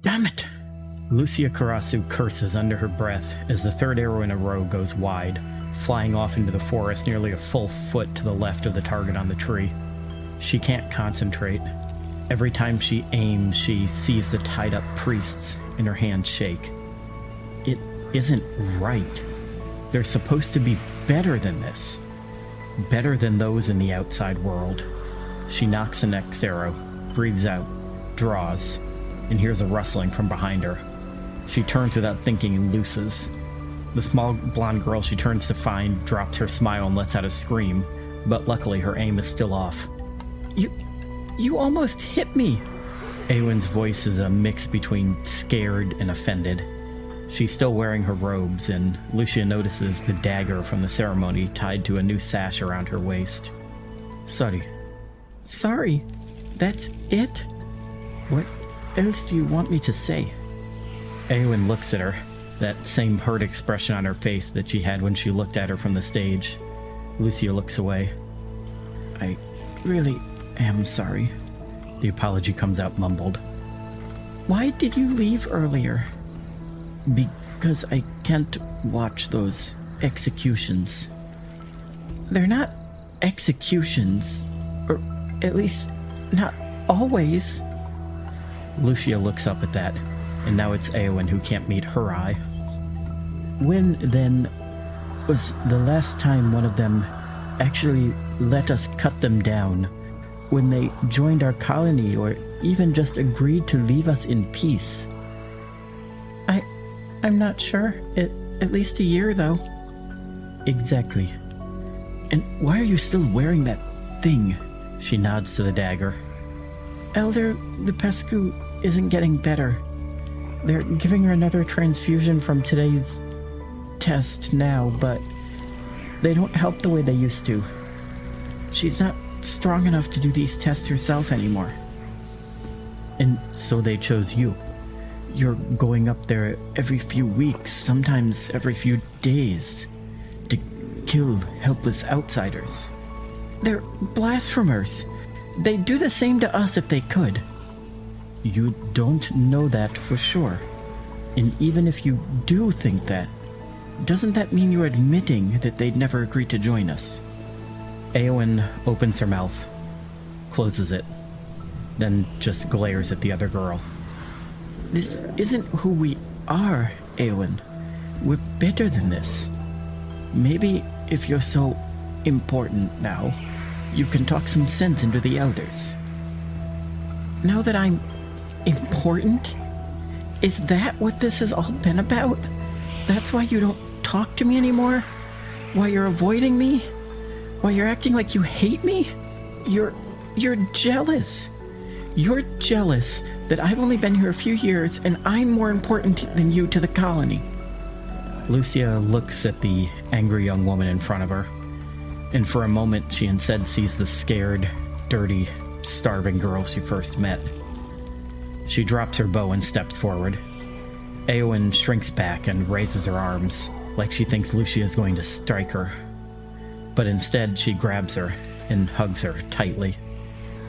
Damn it! Lucia Karasu curses under her breath as the third arrow in a row goes wide, flying off into the forest nearly a full foot to the left of the target on the tree. She can't concentrate. Every time she aims, she sees the tied-up priests in her hand shake. It isn't right. They're supposed to be better than this. Better than those in the outside world. She knocks the next arrow, breathes out, draws, and hears a rustling from behind her. She turns without thinking and looses. The small blonde girl she turns to find drops her smile and lets out a scream, but luckily her aim is still off. You almost hit me! Eowyn's voice is a mix between scared and offended. She's still wearing her robes, and Lucia notices the dagger from the ceremony tied to a new sash around her waist. Sorry. Sorry? That's it? What else do you want me to say? Eowyn looks at her, that same hurt expression on her face that she had when she looked at her from the stage. Lucia looks away. I really am sorry. The apology comes out mumbled. Why did you leave earlier? Because I can't watch those executions. They're not executions, or at least not always. Lucia looks up at that, and now it's Eowyn who can't meet her eye. When, then, was the last time one of them actually let us cut them down? When they joined our colony, or even just agreed to leave us in peace? I'm not sure. At least a year, though. Exactly. And why are you still wearing that thing? She nods to the dagger. Elder Lupescu isn't getting better. They're giving her another transfusion from today's test now, but they don't help the way they used to. She's not strong enough to do these tests herself anymore. And so they chose you. You're going up there every few weeks, sometimes every few days, to kill helpless outsiders. They're blasphemers. They'd do the same to us if they could. You don't know that for sure. And even if you do think that, doesn't that mean you're admitting that they'd never agree to join us? Eowyn opens her mouth, closes it, then just glares at the other girl. This isn't who we are, Eowyn. We're better than this. Maybe if you're so important now, you can talk some sense into the elders. Now that I'm important? Is that what this has all been about? That's why you don't talk to me anymore? Why you're avoiding me? Why you're acting like you hate me? You're jealous. You're jealous that I've only been here a few years and I'm more important than you to the colony. Lucia looks at the angry young woman in front of her, and for a moment she instead sees the scared, dirty, starving girl she first met. She drops her bow and steps forward. Eowyn shrinks back and raises her arms, like she thinks Lucia is going to strike her. But instead she grabs her and hugs her tightly.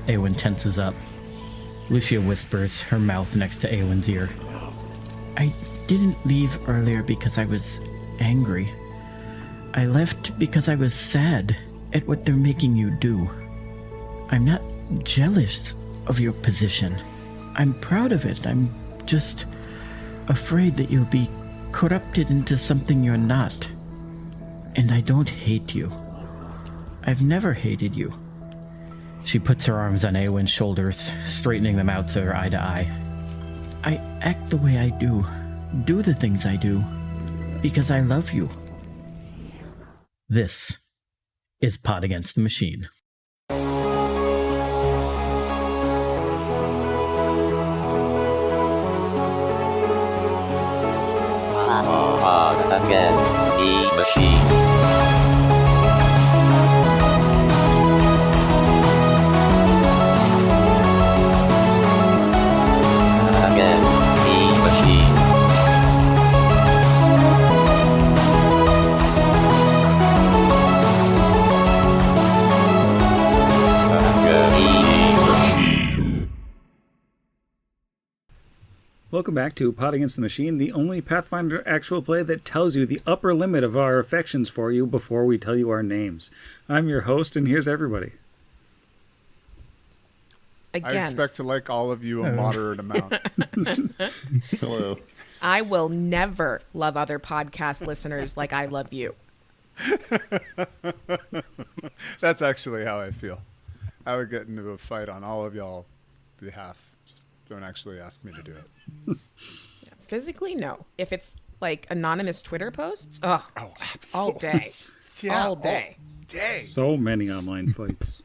Eowyn tenses up. Lucia whispers, her mouth next to Eowyn's ear. I didn't leave earlier because I was angry. I left because I was sad at what they're making you do. I'm not jealous of your position. I'm proud of it. I'm just afraid that you'll be corrupted into something you're not. And I don't hate you. I've never hated you. She puts her arms on Eowyn's shoulders, straightening them out so they're eye to eye. I act the way I do the things I do, because I love you. This is Pod Against the Machine. Pod Against the Machine. Welcome back to Pot Against the Machine, the only Pathfinder actual play that tells you the upper limit of our affections for you before we tell you our names. I'm your host, and here's everybody. I expect to like all of you a moderate amount. Hello. I will never love other podcast listeners like I love you. That's actually how I feel. I would get into a fight on all of y'all behalf. Just don't actually ask me to do it. Physically, no. If it's like anonymous Twitter posts, oh absolutely. all day. Yeah, all day. all day. So many online fights.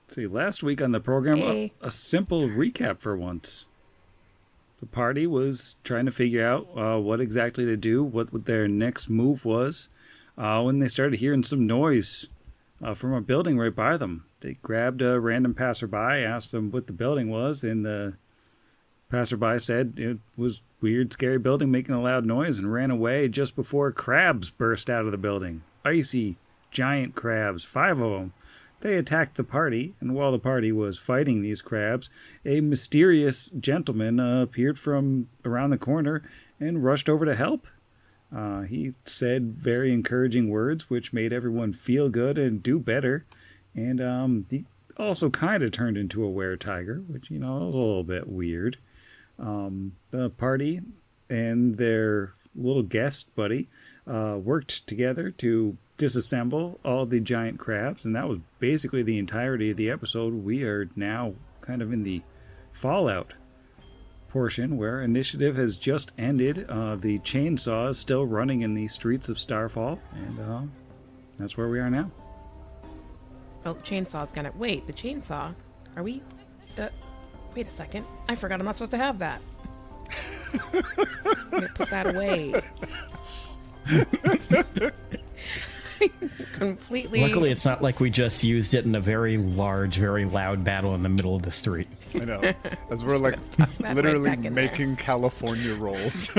See, last week on the program, Hey. a simple recap for once. The party was trying to figure out what exactly to do, what their next move was, when they started hearing some noise from a building right by them. They grabbed a random passerby, asked them what the building was, and the passerby said it was weird, scary building making a loud noise, and ran away just before crabs burst out of the building. Icy, giant crabs, 5 of them. They attacked the party, and while the party was fighting these crabs, a mysterious gentleman appeared from around the corner and rushed over to help. He said very encouraging words, which made everyone feel good and do better. And he also kind of turned into a were-tiger, which, was a little bit weird. The party and their little guest buddy worked together to disassemble all the giant crabs, and that was basically the entirety of the episode. We are now kind of in the fallout portion where initiative has just ended. The chainsaw is still running in the streets of Starfall, and that's where we are now. Well, the chainsaw's gonna... Wait, the chainsaw? Are we... Wait a second. I forgot I'm not supposed to have that. I'm gonna put that away. Completely. Luckily, it's not like we just used it in a very large, very loud battle in the middle of the street. I know. As we're like that literally right back in making California rolls.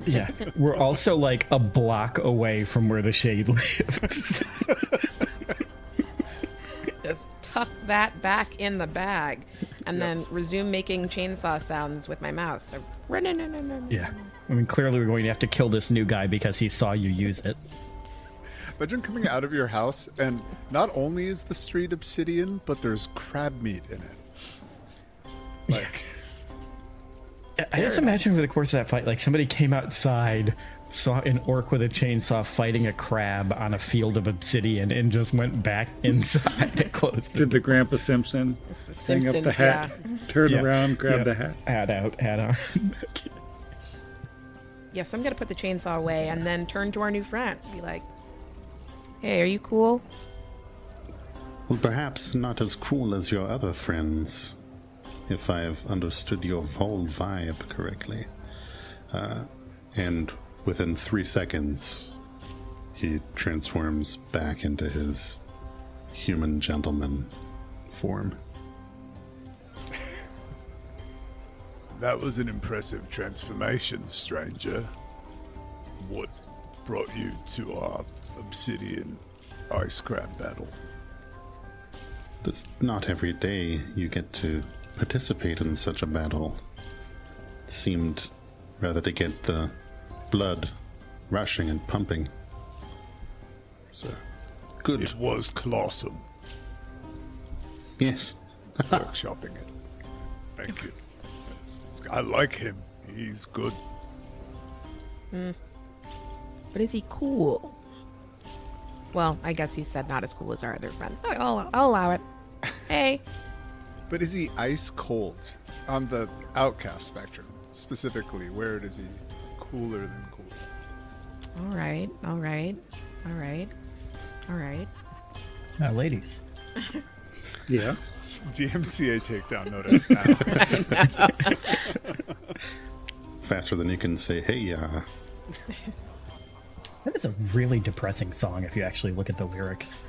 Yeah. We're also like a block away from where the shade lives. Just tuck that back in the bag and then resume making chainsaw sounds with my mouth. Yeah. I mean, clearly we're going to have to kill this new guy because he saw you use it. Imagine coming out of your house and not only is the street obsidian, but there's crab meat in it. Like, I just imagine over the course of that fight, like somebody came outside, saw an orc with a chainsaw fighting a crab on a field of obsidian, and just went back inside and closed it. Did the Grandpa Simpson hang up the hat, turn around, grab the hat? Hat out, hat on. Yes, I'm gonna put the chainsaw away and then turn to our new friend. Be like, hey, are you cool? Well, perhaps not as cool as your other friends, if I've understood your whole vibe correctly. And within 3 seconds, he transforms back into his human gentleman form. that was an impressive transformation, stranger. What brought you to our obsidian ice crab battle? It's not every day you get to participate in such a battle. It seemed rather to get the blood rushing and pumping. So, good. It was Clawsome. Yes. Workshopping it. Thank you. I like him. He's good. But is he cool? Well, I guess he said not as cool as our other friends. I'll allow it. Hey. But is he ice cold on the outcast spectrum? Specifically, where is he cooler than cool? All right. Ladies. Yeah. DMCA takedown notice now. Faster than you can say, hey, That is a really depressing song if you actually look at the lyrics.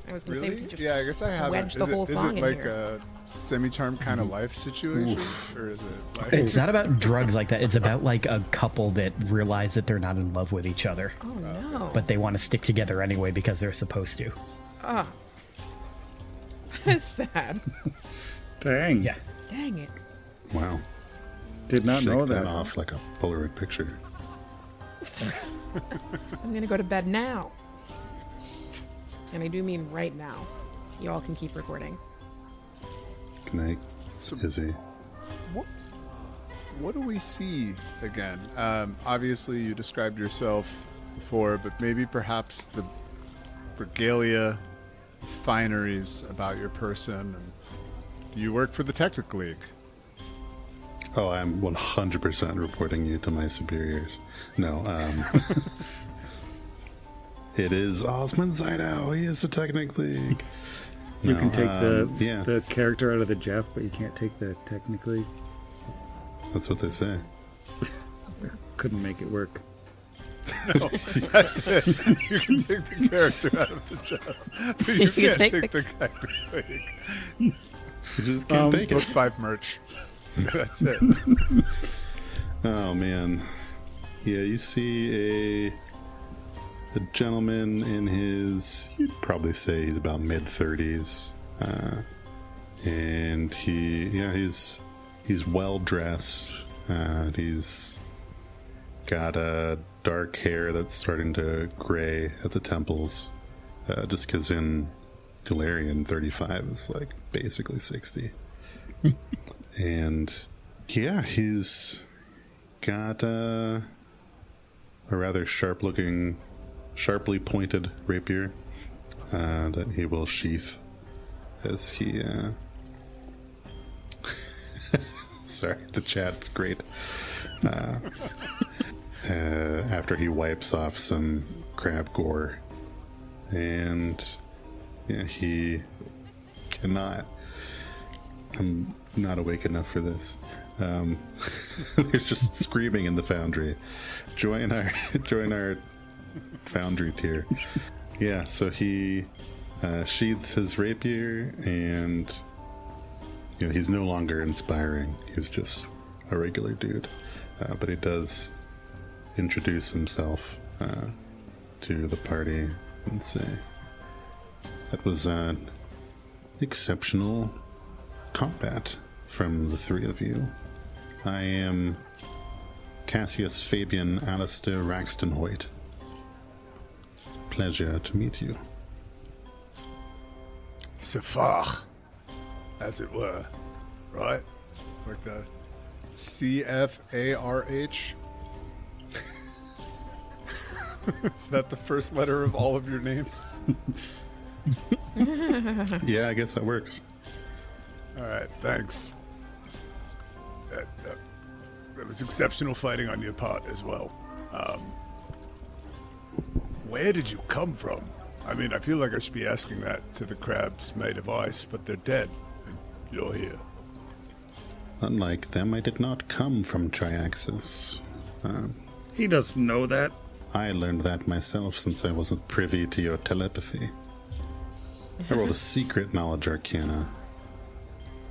I was gonna say, we Really? could just Yeah, I guess I haven't. wedge the whole is song it in like here. a semi-charm kind of life situation? Or is it like... It's not about drugs like that. It's about like a couple that realize that they're not in love with each other, Oh no. but they want to stick together anyway because they're supposed to. Oh. That is sad. Dang. Yeah. Dang it. Wow. Did not Shake know that that. off like a Polaroid picture. I'm gonna go to bed now. And I do mean right now. You all can keep recording. Good night, So- Izzy. What do we see again? Obviously, you described yourself before, but maybe perhaps the regalia, fineries about your person. And you work for the Technic League. Oh, I'm 100% reporting you to my superiors. No, it is Osman Zaido. He is the Technic League. You No, can take yeah, the character out of the Jeff, but you can't take the technically. that's what they say. Couldn't make it work. That's it. You can take the character out of the job, but you can can't take take the Technic League. You just can't take Book it. 5 merch. That's it. Oh man, yeah. You see a gentleman in his, you'd probably say he's about mid-30s, and he's well dressed. He's got dark hair that's starting to gray at the temples, just because in Galarian 35 is like basically 60. And yeah, he's got a rather sharply pointed rapier that he will sheath as he sorry, the chat's great. After he wipes off some crab gore, and yeah, he cannot. I'm not awake enough for this. There's just screaming in the foundry. Join our foundry tier. Yeah, so he sheaths his rapier, and he's no longer inspiring. He's just a regular dude, but he does introduce himself to the party and say, "That was an exceptional combat from the three of you. I am Cassius Fabian Alistair Raxtonhoyt. It's a pleasure to meet you." Safar, as it were, right? Like the CFARH. Is that the first letter of all of your names? Yeah, I guess that works. All right, thanks. That was exceptional fighting on your part as well. Where did you come from? I mean, I feel like I should be asking that to the crabs made of ice, but they're dead. And you're here. Unlike them, I did not come from Triaxis. He doesn't know that. I learned that myself since I wasn't privy to your telepathy. I rolled a secret knowledge arcana.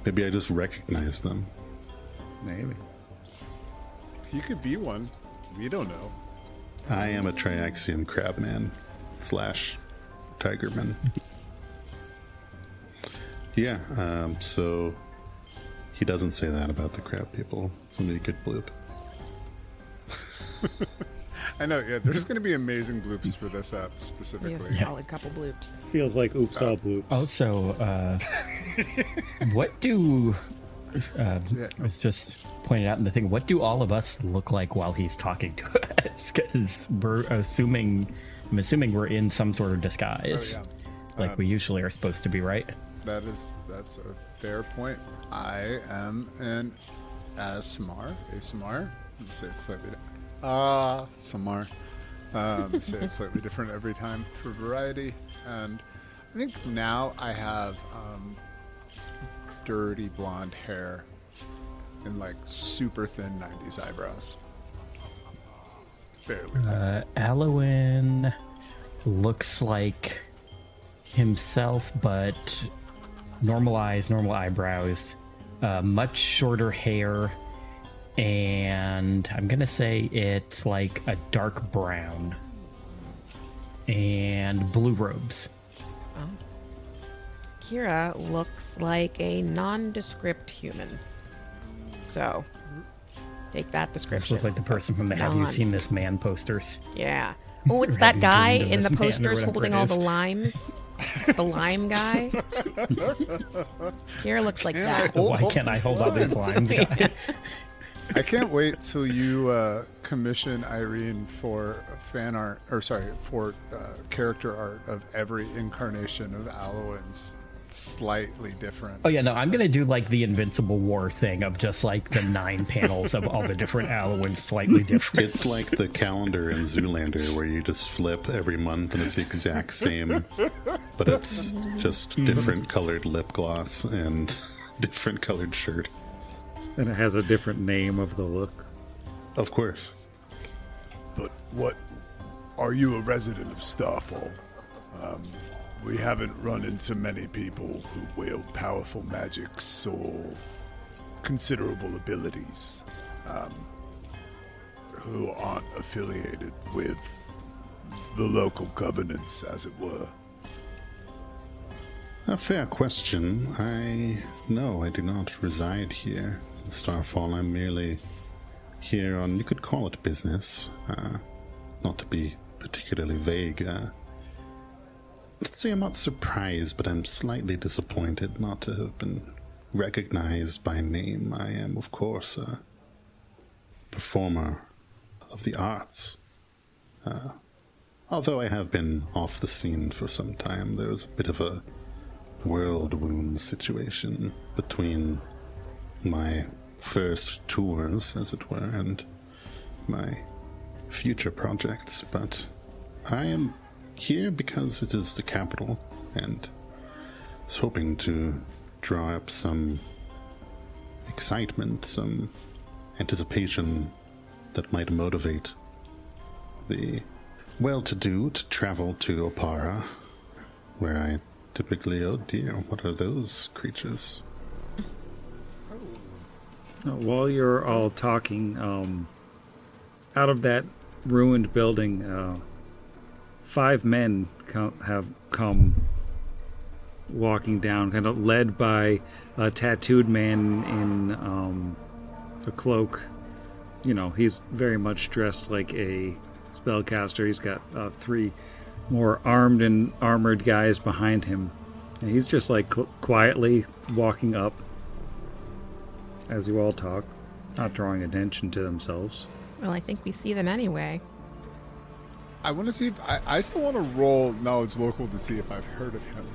Maybe I just recognized them. Maybe. You could be one. We don't know. I am a Triaxian crabman / tigerman. Yeah, so he doesn't say that about the crab people. Somebody could bloop. I know, yeah, there's going to be amazing bloops for this app Be a specifically. solid couple bloops. Feels like oops all bloops. Also, what do I was just pointing out in the thing, what do all of us look like while he's talking to us? Because I'm assuming we're in some sort of disguise. Oh, Like we usually are supposed to be, right? That's a fair point. I am an ASMR. Let me say it slightly. Samar. Say it slightly different every time for variety. And I think now I have dirty blonde hair and like super thin 90s eyebrows. Barely. Alwyn looks like himself, but normal eyes, normal eyebrows, much shorter hair, and I'm gonna say it's like a dark brown, and blue robes. Kira looks like a nondescript human. So, take that This description. looks like the person from the Have You Non. Seen This Man posters. Yeah. Oh, it's Or that Have You guy Dreamed of in the This Man or posters whatever holding it all is. the limes. The lime guy. Kira looks like that. Why can't I hold all these lines, guy? I can't wait till you commission Irene for fan art, or sorry, for character art of every incarnation of Allowan's slightly different. Oh yeah, no, I'm gonna do like the Invincible War thing of just like the 9 panels of all the different Allowans slightly different. It's like the calendar in Zoolander where you just flip every month and it's the exact same, but it's just different colored lip gloss and different colored shirt. And it has a different name of the look. Of course. But what? Are you a resident of Starfall? We haven't run into many people who wield powerful magics or considerable abilities, who aren't affiliated with the local governance, as it were. A fair question. No, I do not reside here in Starfall. I'm merely here on, you could call it business. Not to be particularly vague. Let's say I'm not surprised, but I'm slightly disappointed not to have been recognized by name. I am, of course, a performer of the arts. Although I have been off the scene for some time, there was a bit of a world wound situation between my first tours, as it were, and my future projects. But I am here because it is the capital, and was hoping to draw up some excitement, some anticipation that might motivate the well-to-do to travel to Opara, where I typically, oh dear, what are those creatures? While you're all talking, out of that ruined building, 5 men have come walking down, kind of led by a tattooed man in a cloak. You know, he's very much dressed like a spellcaster. He's got 3 more armed and armored guys behind him. And he's just like quietly walking up as you all talk, not drawing attention to themselves. Well, I think we see them anyway. I want to see if I still want to roll knowledge local to see if I've heard of him.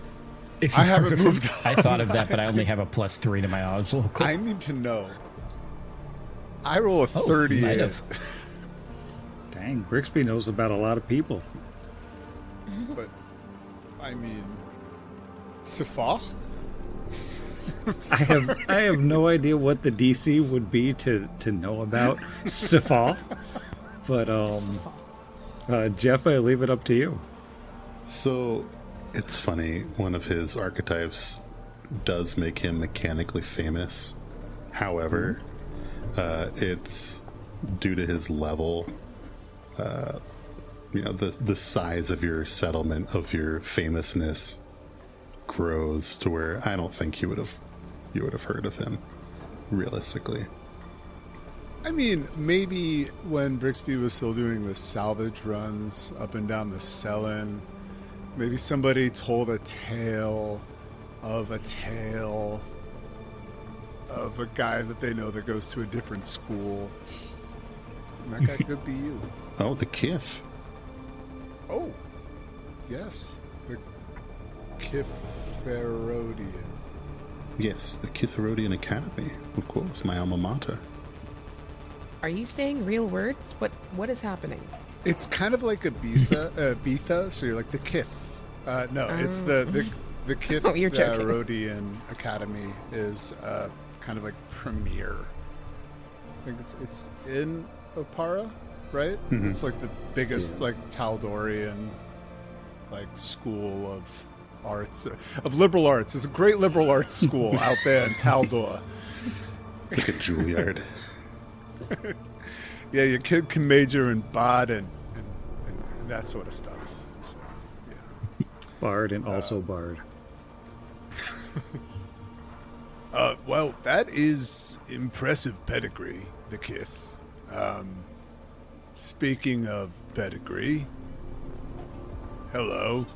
If I you've haven't heard of him, moved on. I thought of that, but I only have a +3 to my knowledge local. I need to know. I roll a Oh, 38. might have. Dang, Brixby knows about a lot of people. But I mean, Safah? I have no idea what the DC would be to know about Safal. But Jeff, I leave it up to you. So, it's funny, one of his archetypes does make him mechanically famous. However, it's due to his level. The size of your settlement, of your famousness, grows to where I don't think you would have heard of him, realistically. I mean, maybe when Brixby was still doing the salvage runs up and down the Selen, maybe somebody told a tale of a guy that they know that goes to a different school. And that guy could be you. Oh, the Kith. Oh, yes. The Kitherodian. Yes, the Kitherodian Academy, of course, my alma mater. Are you saying real words? What is happening? It's kind of like a Bitha, so you're like the Kith. No, it's the Kith Oh, you're joking. Rodian Academy is kind of like premier. I think it's in Opara, right? Mhm. It's like the biggest like Taldorian like school of arts, of liberal arts. It's a great liberal arts school out there in Taldor. It's like a Juilliard. Yeah, your kid can major in bod and that sort of stuff. So, yeah. Bard and also Bard. Well, that is impressive pedigree, the Kith. Speaking of pedigree, hello.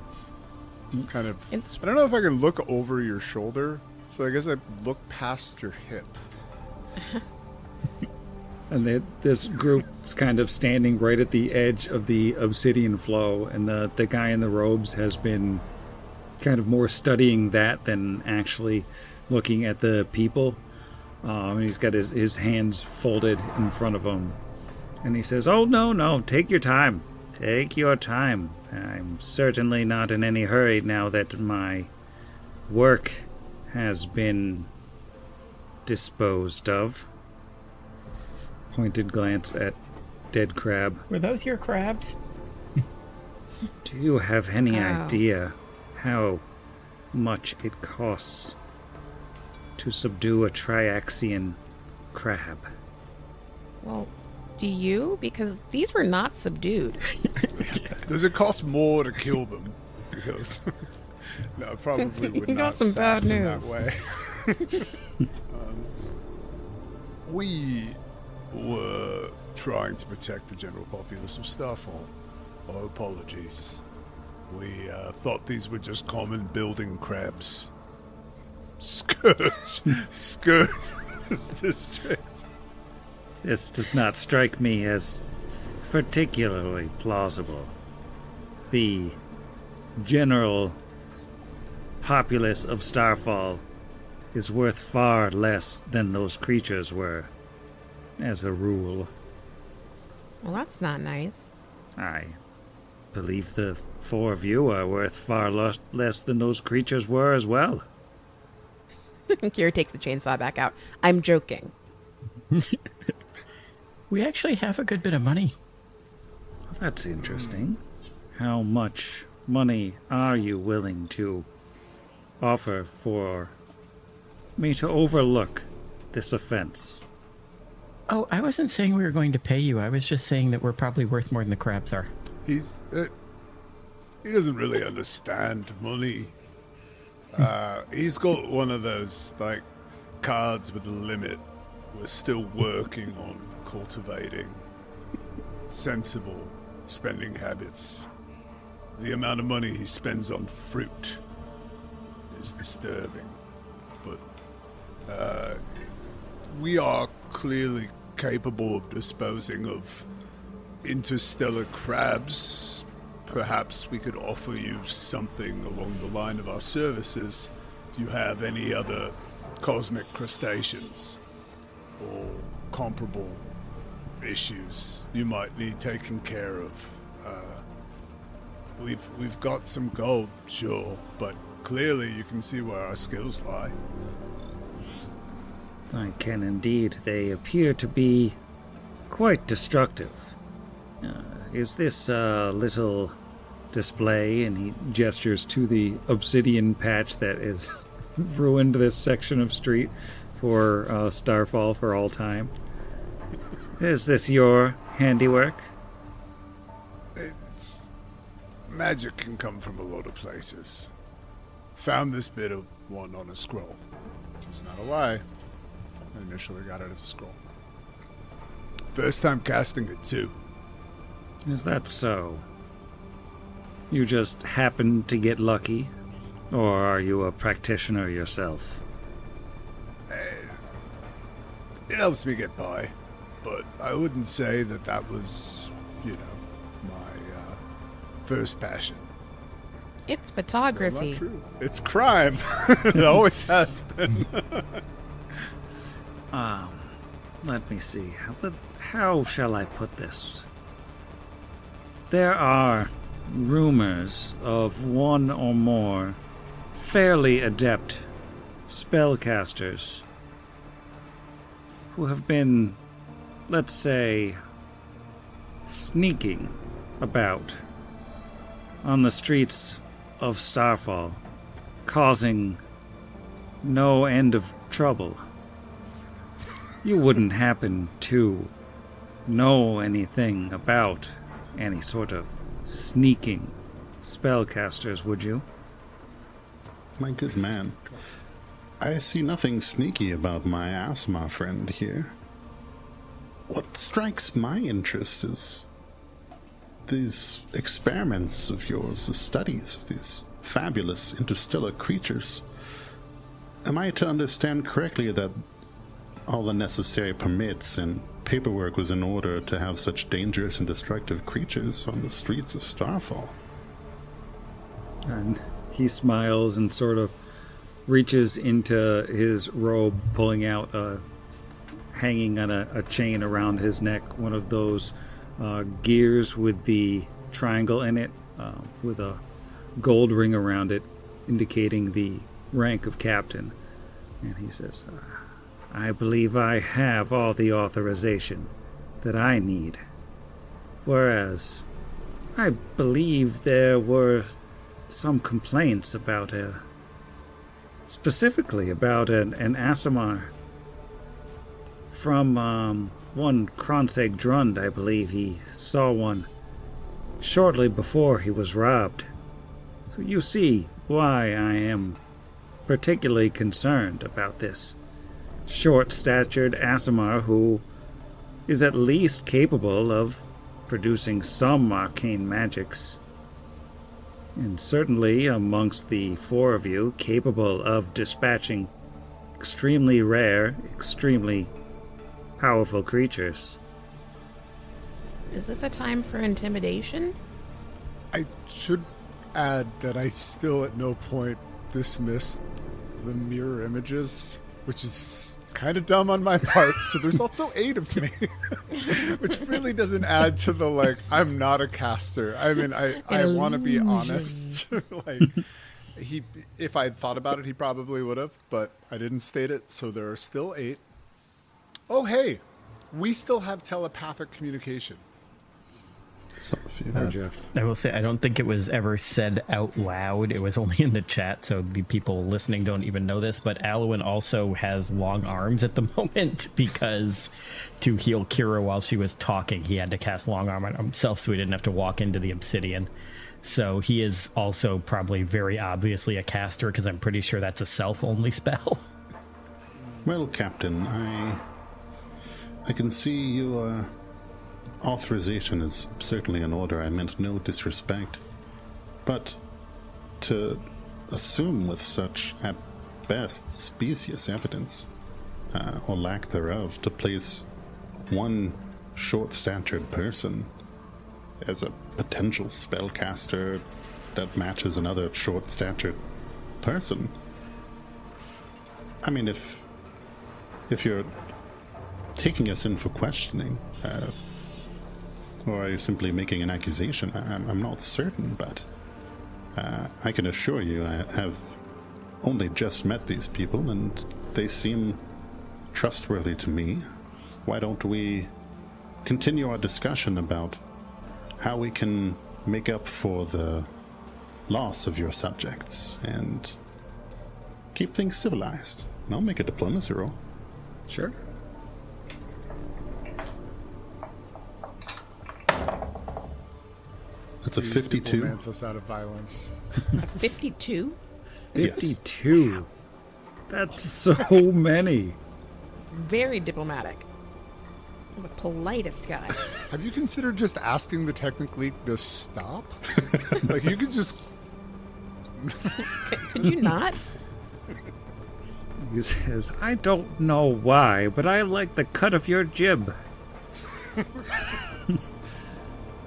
Kind of. I don't know if I can look over your shoulder, so I guess I look past your hip. And this group's kind of standing right at the edge of the obsidian flow, and the guy in the robes has been kind of more studying that than actually looking at the people. He's got his hands folded in front of him, and he says, "Oh, no, take your time. Take your time. I'm certainly not in any hurry now that my work has been disposed of." Pointed glance at dead crab. Were those your crabs? Do you have any idea how much it costs to subdue a Triaxian crab? Well, do you? Because these were not subdued. Does it cost more to kill them? Because no, probably would You got not some bad sass in that news. way. We were trying to protect the general populace of Starfall. Our apologies. We thought these were just common building crabs. Scourge district. This does not strike me as particularly plausible. The general populace of Starfall is worth far less than those creatures were, as a rule. Well, that's not nice. I believe the four of you are worth far less than those creatures were as well. Kira takes the chainsaw back out. I'm joking. We actually have a good bit of money. That's interesting. How much money are you willing to offer for me to overlook this offense? Oh, I wasn't saying we were going to pay you. I was just saying that we're probably worth more than the crabs are. He doesn't really understand money. He's got one of those, like, cards with a limit. We're still working on cultivating sensible spending habits. The amount of money he spends on fruit is disturbing. But we are clearly capable of disposing of interstellar crabs. Perhaps we could offer you something along the line of our services if you have any other cosmic crustaceans or comparable issues you might need taken care of. We've got some gold, sure, but clearly you can see where our skills lie. I can indeed. They appear to be quite destructive. Is this a little display? And he gestures to the obsidian patch that has ruined this section of street for Starfall for all time. Is this your handiwork? Magic can come from a lot of places. Found this bit of one on a scroll, which is not a lie. I initially got it as a scroll. First time casting it, too. Is that so? You just happened to get lucky? Or are you a practitioner yourself? It helps me get by, but I wouldn't say that was, my first passion. It's Still photography. not true. It's crime. It always has been. Let me see. How shall I put this? There are rumors of one or more fairly adept spellcasters who have been, let's say, sneaking about on the streets of Starfall, causing no end of trouble. You wouldn't happen to know anything about any sort of sneaking spellcasters, would you? My good man, I see nothing sneaky about my Asma friend here. What strikes my interest is these experiments of yours, the studies of these fabulous interstellar creatures. Am I to understand correctly that all the necessary permits and paperwork was in order to have such dangerous and destructive creatures on the streets of Starfall? And he smiles and sort of reaches into his robe, pulling out hanging on a chain around his neck, one of those gears with the triangle in it, with a gold ring around it, indicating the rank of captain. And he says, I believe I have all the authorization that I need. Whereas, I believe there were some complaints about specifically about an Aasimar from one Kronseg Drund. I believe he saw one shortly before he was robbed. So you see why I am particularly concerned about this short-statured Aasimar who is at least capable of producing some arcane magics. And certainly amongst the four of you, capable of dispatching extremely rare, extremely powerful creatures. Is this a time for intimidation? I should add that I still at no point dismissed the mirror images, which is kind of dumb on my part. So there's also 8 of me, which really doesn't add to the, like, I'm not a caster. I mean, I want to be honest. Like, if I had thought about it, he probably would have, but I didn't state it. So there are still 8. Oh, hey, we still have telepathic communication. Some of you. Jeff. I will say, I don't think it was ever said out loud. It was only in the chat, so the people listening don't even know this. But Alwyn also has long arms at the moment because to heal Kira while she was talking, he had to cast long arm on himself so he didn't have to walk into the obsidian. So he is also probably very obviously a caster because I'm pretty sure that's a self-only spell. Well, Captain, I can see your authorization is certainly in order. I meant no disrespect. But to assume with such, at best, specious evidence, or lack thereof, to place one short-statured person as a potential spellcaster that matches another short-statured person. I mean, if you're taking us in for questioning, or are you simply making an accusation? I'm not certain, but I can assure you I have only just met these people, and they seem trustworthy to me. Why don't we continue our discussion about how we can make up for the loss of your subjects and keep things civilized? And I'll make a diplomacy roll. Sure. That's a 52. Romance us out of violence. A 52? 52. That's so many. Very diplomatic. The politest guy. Have you considered just asking the Technic League to stop? Like, you could just... Could you not? He says, I don't know why, but I like the cut of your jib.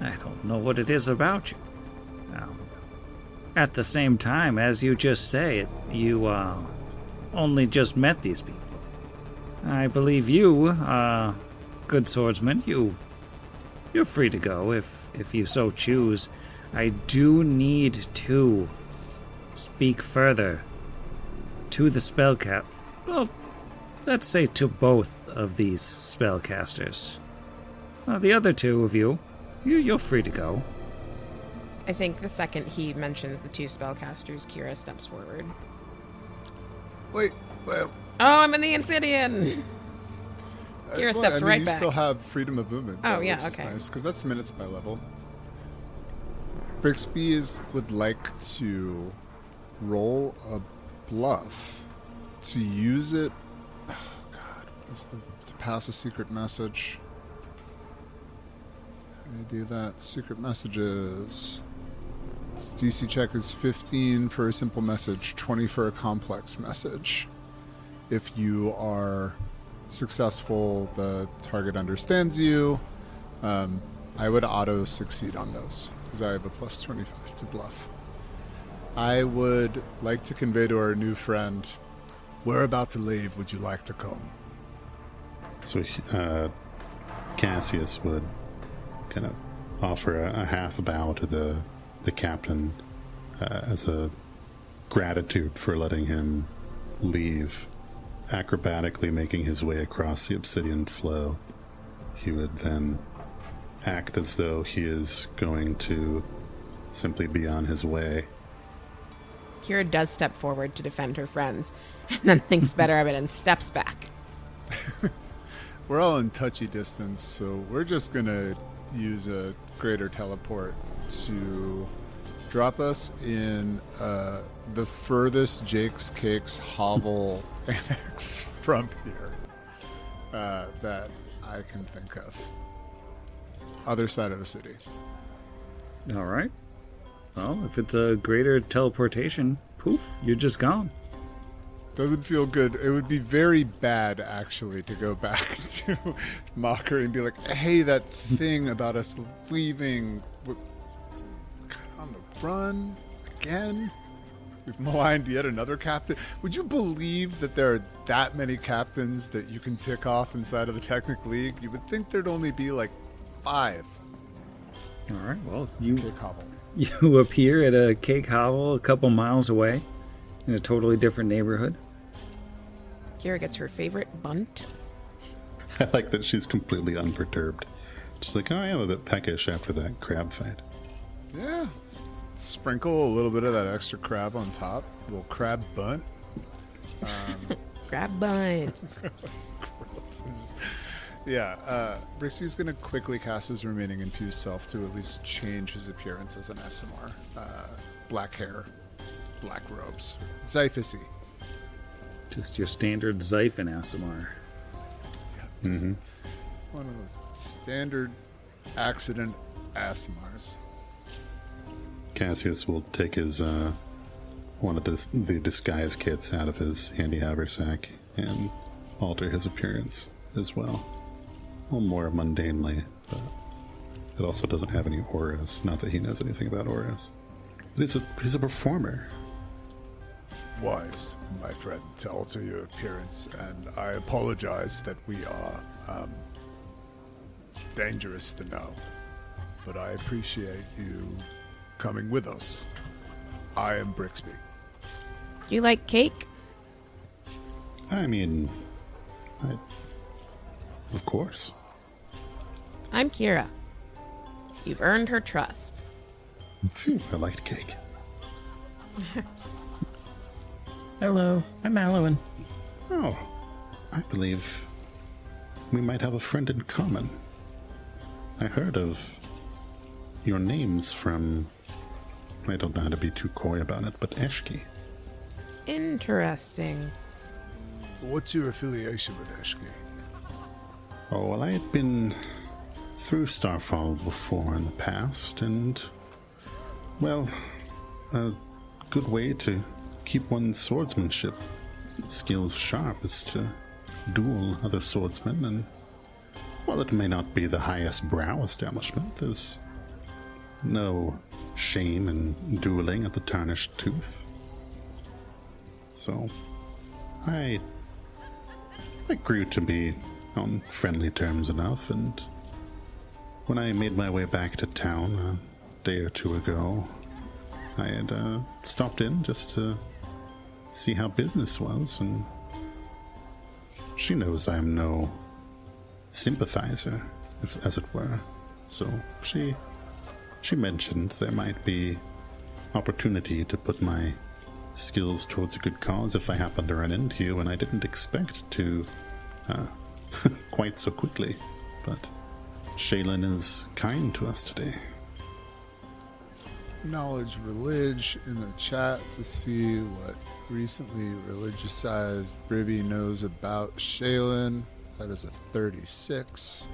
I don't know what it is about you. At the same time, as you just say, you only just met these people. I believe you, good swordsman, you're free to go if you so choose. I do need to speak further to the spellcast. Well, let's say to both of these spellcasters. The other two of you're free to go. I think the second he mentions the 2 spellcasters, Kira steps forward. Wait, well... Oh, I'm in the Obsidian! Kira steps right you back. still have freedom of movement. Oh, though, yeah, which is okay. nice, because that's minutes by level. Brixby would like to roll a bluff to use it. Oh God, what is to pass a secret message? How do you do that? Secret messages. Its DC check is 15 for a simple message, 20 for a complex message. If you are successful, the target understands you. I would auto succeed on those because I have a plus 25 to bluff. I would like to convey to our new friend, we're about to leave, would you like to come? So Cassius would kind of offer a half bow to the captain as a gratitude for letting him leave. Acrobatically making his way across the obsidian flow, he would then act as though he is going to simply be on his way. Kira does step forward to defend her friends, and then thinks better of it and steps back. We're all in touchy distance, so we're just going to use a greater teleport to drop us in the furthest Jake's Cakes hovel annex from here that I can think of. Other side of the city. All right. Well, if it's a greater teleportation, poof, you're just gone. Doesn't feel good. It would be very bad, actually, to go back to Mocker and be like, hey, that thing about us leaving, we're kind of on the run again. We've maligned yet another captain. Would you believe that there are that many captains that you can tick off inside of the Technic League? You would think there'd only be like 5. All right. Well, Cake hovel. you appear at a cake hovel a couple miles away in a totally different neighborhood. Kira gets her favorite bunt. I like that she's completely unperturbed. She's like, oh, I am a bit peckish after that crab fight. Yeah. Sprinkle a little bit of that extra crab on top. A little crab bunt. Grab bun. Gross. Yeah, Brixby's going to quickly cast his remaining infused self to at least change his appearance as an SMR. Black hair, black robes. Zyphusy. Just your standard Zyphon ASMR. Yeah, just one of those standard accident ASMRs. Cassius will take his one of the disguise kits out of his handy haversack and alter his appearance as well. Well, more mundanely, but it also doesn't have any auras. Not that he knows anything about auras. But he's a performer. Wise, my friend, to alter your appearance, and I apologize that we are dangerous to know, but I appreciate you coming with us. I am Brixby. Do you like cake? I mean, of course. I'm Kira. You've earned her trust. Phew, I liked cake. Hello, I'm Alwyn. Oh, I believe we might have a friend in common. I heard of your names from, I don't know how to be too coy about it, but Eshki. Interesting. What's your affiliation with Eshki? Oh, well, I had been through Starfall before in the past, and, well, a good way to keep one's swordsmanship skills sharp is to duel other swordsmen, and while it may not be the highest brow establishment, there's no shame in dueling at the Tarnished Tooth. So, I grew to be on friendly terms enough, and when I made my way back to town a day or two ago, I had stopped in just to see how business was, and she knows I am no sympathizer, as it were, so she mentioned there might be opportunity to put my skills towards a good cause if I happened to run into you, and I didn't expect to quite so quickly, but Shaylin is kind to us today. acknowledge religion in the chat to see what recently religiousized Bribby knows about Shaylin. That is a 36.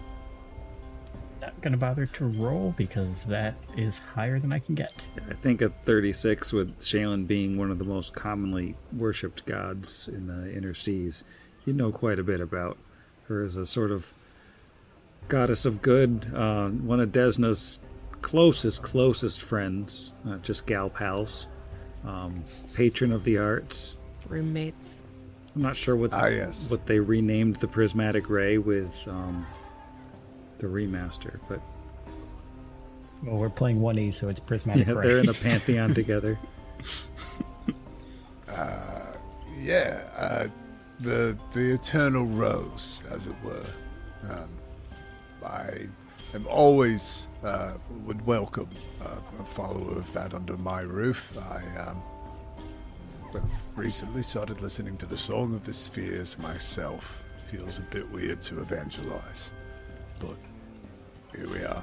Not gonna bother to roll because that is higher than I can get. I think a 36 with Shaylin being one of the most commonly worshipped gods in the inner seas. You know quite a bit about her as a sort of goddess of good, one of Desna's closest friends, not just gal pals, patron of the arts. Roommates. I'm not sure what yes. what they renamed the prismatic ray with the remaster, but Well, we're playing 1E, so it's prismatic yeah, ray. they're in a pantheon together. The eternal rose, as it were. I am always would welcome a follower of that under my roof. I've recently started listening to the Song of the Spheres myself. Feels a bit weird to evangelize, but here we are.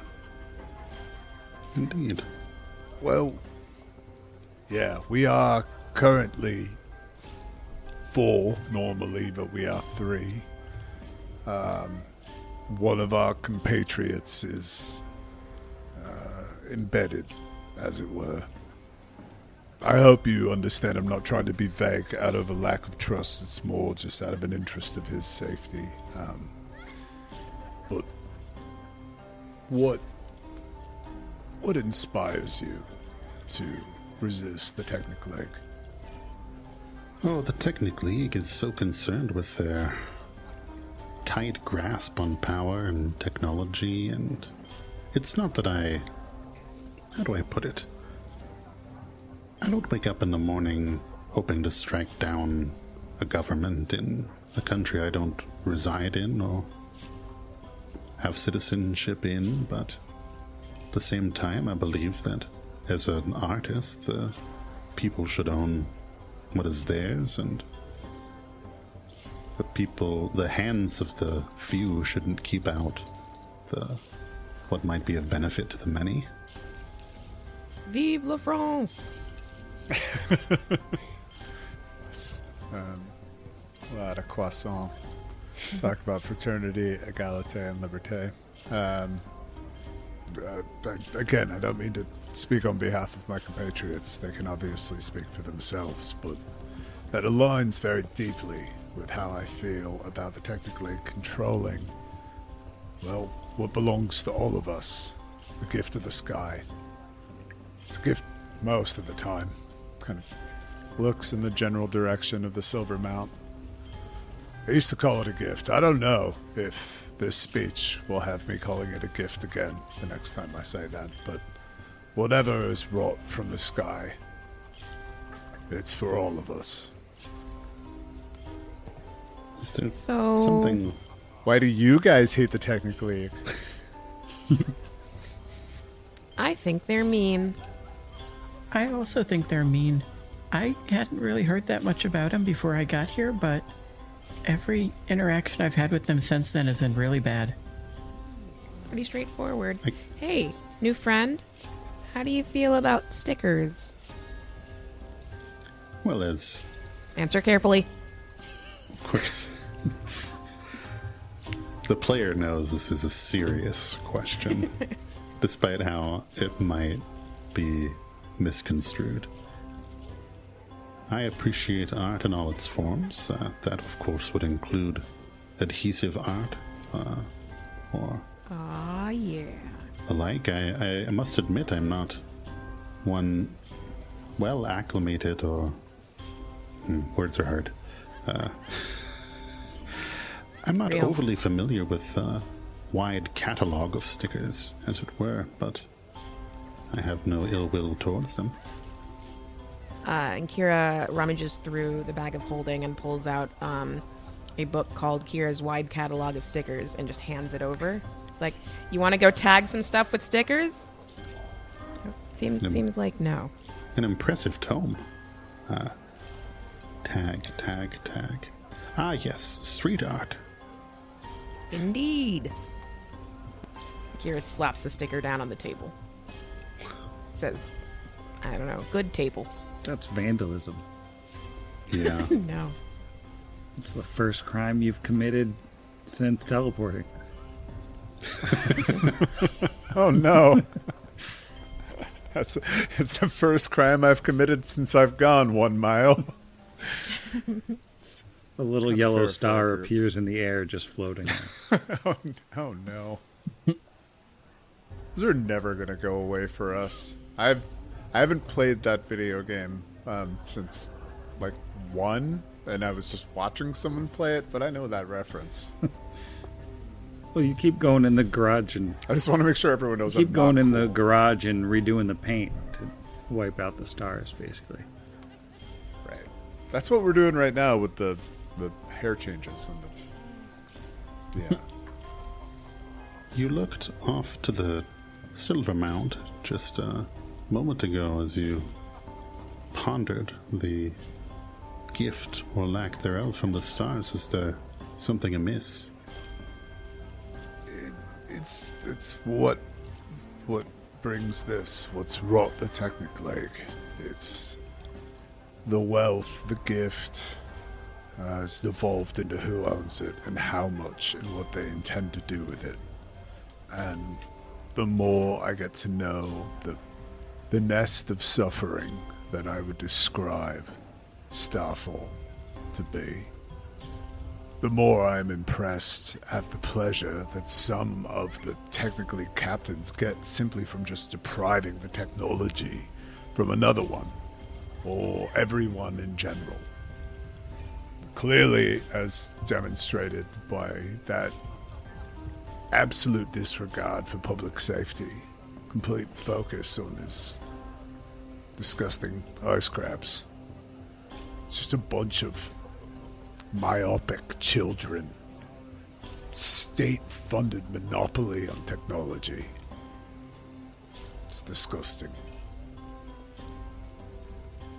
Indeed. Well, yeah, we are currently 4 normally, but we are 3. One of our compatriots is embedded, as it were. I hope you understand I'm not trying to be vague out of a lack of trust. It's more just out of an interest of his safety. But what inspires you to resist the Technic League? Oh, the Technic League is so concerned with their tight grasp on power and technology, and it's not that how do I put it? I don't wake up in the morning hoping to strike down a government in a country I don't reside in or have citizenship in, but at the same time I believe that as an artist, the people should own what is theirs, and the hands of the few shouldn't keep out what might be of benefit to the many. Vive la France! A lot of croissant. Talk about fraternity, égalité, and liberté. Again, I don't mean to speak on behalf of my compatriots. They can obviously speak for themselves, but that aligns very deeply with how I feel about the Technic League controlling, well, what belongs to all of us, the gift of the sky. It's a gift most of the time. Kind of looks in the general direction of the Silver Mount. I used to call it a gift. I don't know if this speech will have me calling it a gift again the next time I say that, but whatever is wrought from the sky, it's for all of us. Is there So- something... Why do you guys hate the Technic League? I think they're mean. I also think they're mean. I hadn't really heard that much about them before I got here, but every interaction I've had with them since then has been really bad. Pretty straightforward. Hey, new friend. How do you feel about stickers? Well, as... Answer carefully. Of course. The player knows this is a serious question, despite how it might be misconstrued. I appreciate art in all its forms. That, of course, would include adhesive art or Aw, yeah. the like. I must admit I'm not one well acclimated or... words are hard. I'm not Real. overly familiar with a wide catalog of stickers, as it were, but I have no ill will towards them. And Kira rummages through the bag of holding and pulls out a book called Kira's Wide Catalog of Stickers and just hands it over. It's like, you want to go tag some stuff with stickers? Seems like no. An impressive tome. Tag. Ah, yes, street art. Indeed. Kira slaps the sticker down on the table. Says, I don't know, good table. That's vandalism. Yeah. No. It's the first crime you've committed since teleporting. Oh no. It's the first crime I've committed since I've gone 1 mile. A little Not yellow fair star for a group. appears in the air just floating. Oh no. Those are never gonna go away for us. I haven't played that video game since like 1, and I was just watching someone play it, but I know that reference. Well, you keep going in the garage and I just want to make sure everyone knows. keep I'm going not in the cool. garage and redoing the paint to wipe out the stars, basically. Right. That's what we're doing right now with the hair changes and the. Yeah. You looked off to the Silver Mount just a moment ago as you pondered the gift or lack thereof from the stars. Is there something amiss? It's what brings this. What's wrought the Technic League. It's the wealth, the gift. It's evolved into who owns it and how much and what they intend to do with it. And the more I get to know the nest of suffering that I would describe Starfall to be, the more I'm impressed at the pleasure that some of the Technic League captains get simply from just depriving the technology from another one, or everyone in general. Clearly, as demonstrated by that absolute disregard for public safety, complete focus on this disgusting ice crabs. It's just a bunch of myopic children. State-funded monopoly on technology. It's disgusting.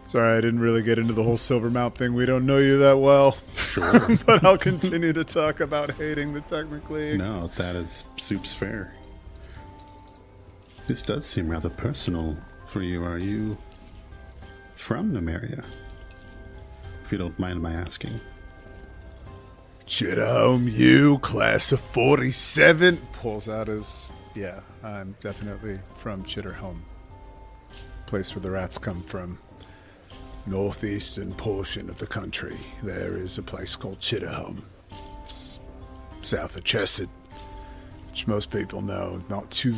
Sorry, I didn't really get into the whole Silver Mount thing. We don't know you that well. Sure. But I'll continue to talk about hating the Technic League. No, that is soup's fair. This does seem rather personal for you. Are you from Numeria? If you don't mind my asking. Chitterhome, you, class of 47. Pulls out his... Yeah, I'm definitely from Chitterhome. Place where the rats come from. Northeastern portion of the country. There is a place called Chitterhome. South of Chesed. Which most people know. Not too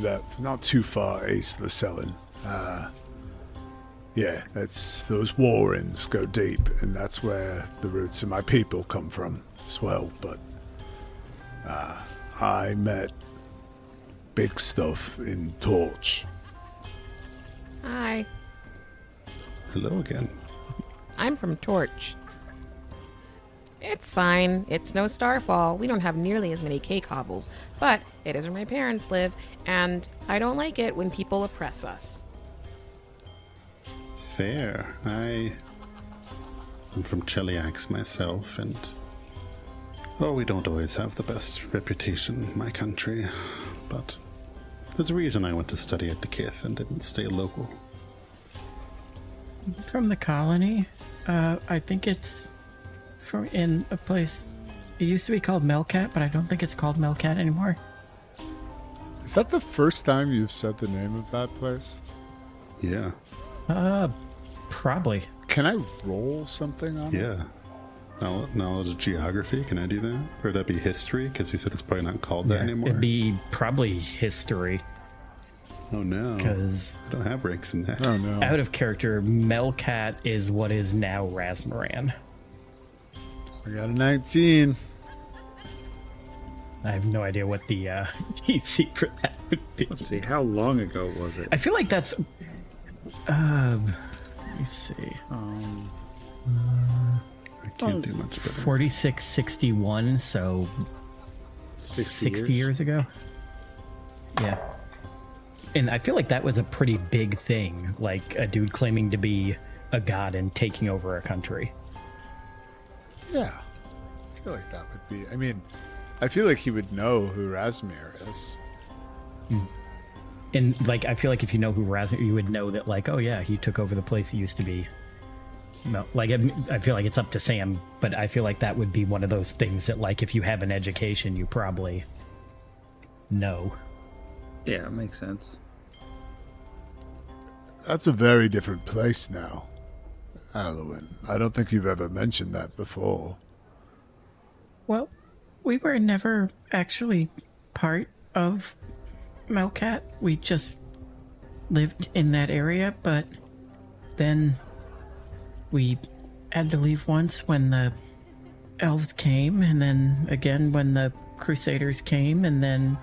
far east of the Selin. Yeah, it's those warrens go deep, and that's where the roots of my people come from as well. But I met big stuff in Torch. Hi. Hello again. I'm from Torch. It's fine. It's no Starfall. We don't have nearly as many cake hovels, but it is where my parents live, and I don't like it when people oppress us. Fair. I'm from Cheliax myself, and we don't always have the best reputation in my country, but there's a reason I went to study at the Kith and didn't stay local. From the colony. I think it's from in a place. It used to be called Melcat, but I don't think it's called Melcat anymore. Is that the first time you've said the name of that place? Yeah. Probably. Can I roll something on it? Yeah. Knowledge of geography, can I do that? Or would that be history? Because you said it's probably not called that anymore. It'd be probably history, Oh no. because I don't have ranks in that. Oh no. out of character, Melcat is what is now Rasmuran. I got a 19. I have no idea what the DC for that would be. Let's see, how long ago was it? I feel like that's. Let me see. I can't do much better. 4661, so 60 years ago. Yeah. And I feel like that was a pretty big thing, like a dude claiming to be a god and taking over a country. Yeah. I feel like that would be... I mean, I feel like he would know who Rasmir is. And, like, I feel like if you know who Razner, you would know that, like, oh, yeah, he took over the place it used to be. No, like, I feel like it's up to Sam, but I feel like that would be one of those things that, like, if you have an education, you probably know. Yeah, it makes sense. That's a very different place now, Alwyn. I don't think you've ever mentioned that before. Well, we were never actually part of Melcat. We just lived in that area, but then we had to leave once when the elves came, and then again when the Crusaders came, and then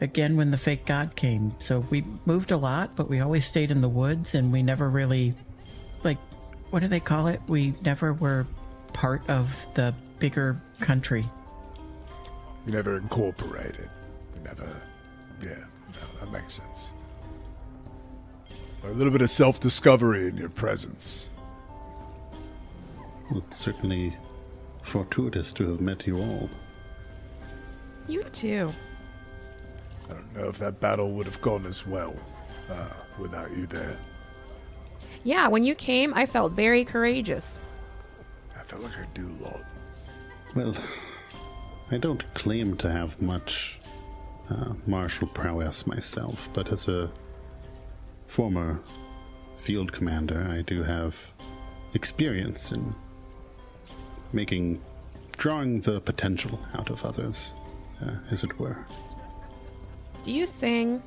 again when the fake god came. So we moved a lot, but we always stayed in the woods, and we never really, like, what do they call it? We never were part of the bigger country. You never incorporated. You never... Yeah, no, that makes sense. A little bit of self-discovery in your presence. Well, it's certainly fortuitous to have met you all. You too. I don't know if that battle would have gone as well without you there. Yeah, when you came, I felt very courageous. I felt like I do a lot. Well, I don't claim to have much martial prowess myself, but as a former field commander, I do have experience in drawing the potential out of others, as it were. Do you sing?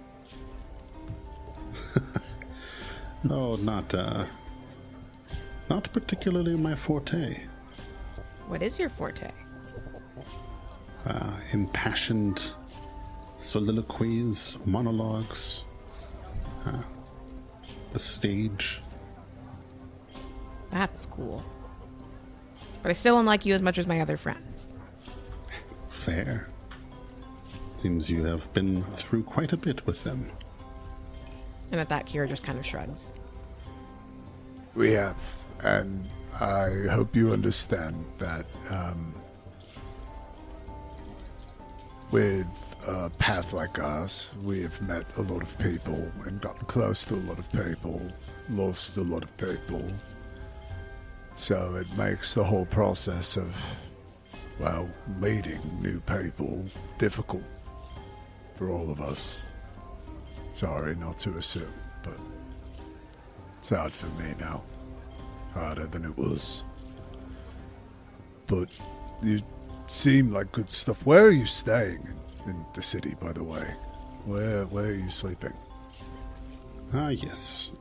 Oh, not particularly my forte. What is your forte? Impassioned soliloquies, monologues, the stage. That's cool. But I still don't like you as much as my other friends. Fair. Seems you have been through quite a bit with them. And at that, Kira just kind of shrugs. We have, and I hope you understand that with a path like ours, we have met a lot of people and gotten close to a lot of people, lost a lot of people. So it makes the whole process of, well, meeting new people difficult for all of us. Sorry not to assume, but it's hard for me now. Harder than it was. But you seem like good stuff. Where are you staying in the city, by the way? Where are you sleeping? Ah, yes.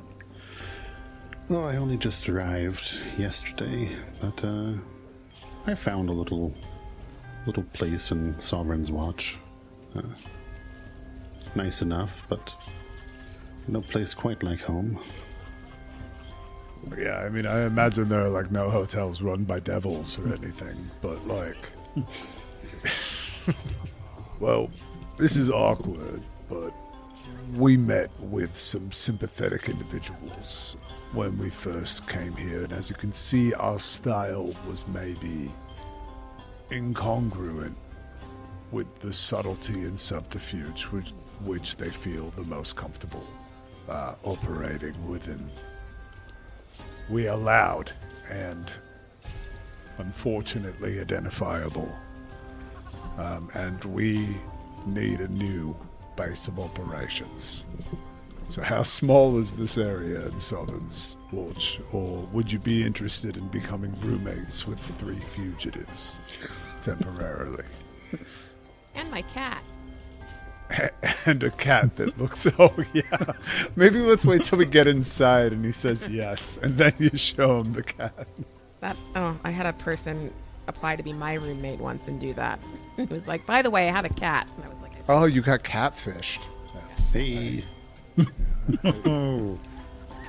Oh, I only just arrived yesterday, but I found a little place in Sovereign's Watch. Nice enough, but no place quite like home. Yeah, I mean, I imagine there are like no hotels run by devils or anything, but like... Well, this is awkward, but we met with some sympathetic individuals when we first came here, and as you can see, our style was maybe incongruent with the subtlety and subterfuge which they feel the most comfortable operating within. We are loud and unfortunately identifiable, and we need a new base of operations. So how small is this area in Sovereign's Watch, or would you be interested in becoming roommates with 3 fugitives temporarily? And my cat. And a cat that looks, oh yeah. Maybe let's wait till we get inside and he says yes, and then you show him the cat. I had a person apply to be my roommate once and do that. It was like, by the way, I have a cat. And I was like, Oh, you got catfished. That's Hey.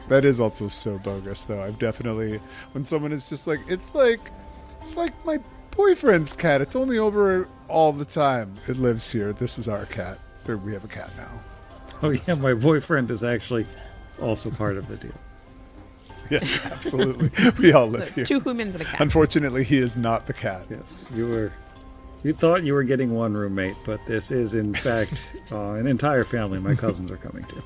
That is also so bogus, though. I've definitely, when someone is just like, it's like my boyfriend's cat. It's only over all the time. It lives here. This is our cat. We have a cat now. Oh, yeah, my boyfriend is actually also part of the deal. Yes, absolutely. We all live so here. 2 humans and a cat. Unfortunately, he is not the cat. Yes, you were You thought you were getting one roommate, but this is, in fact, an entire family my cousins are coming to.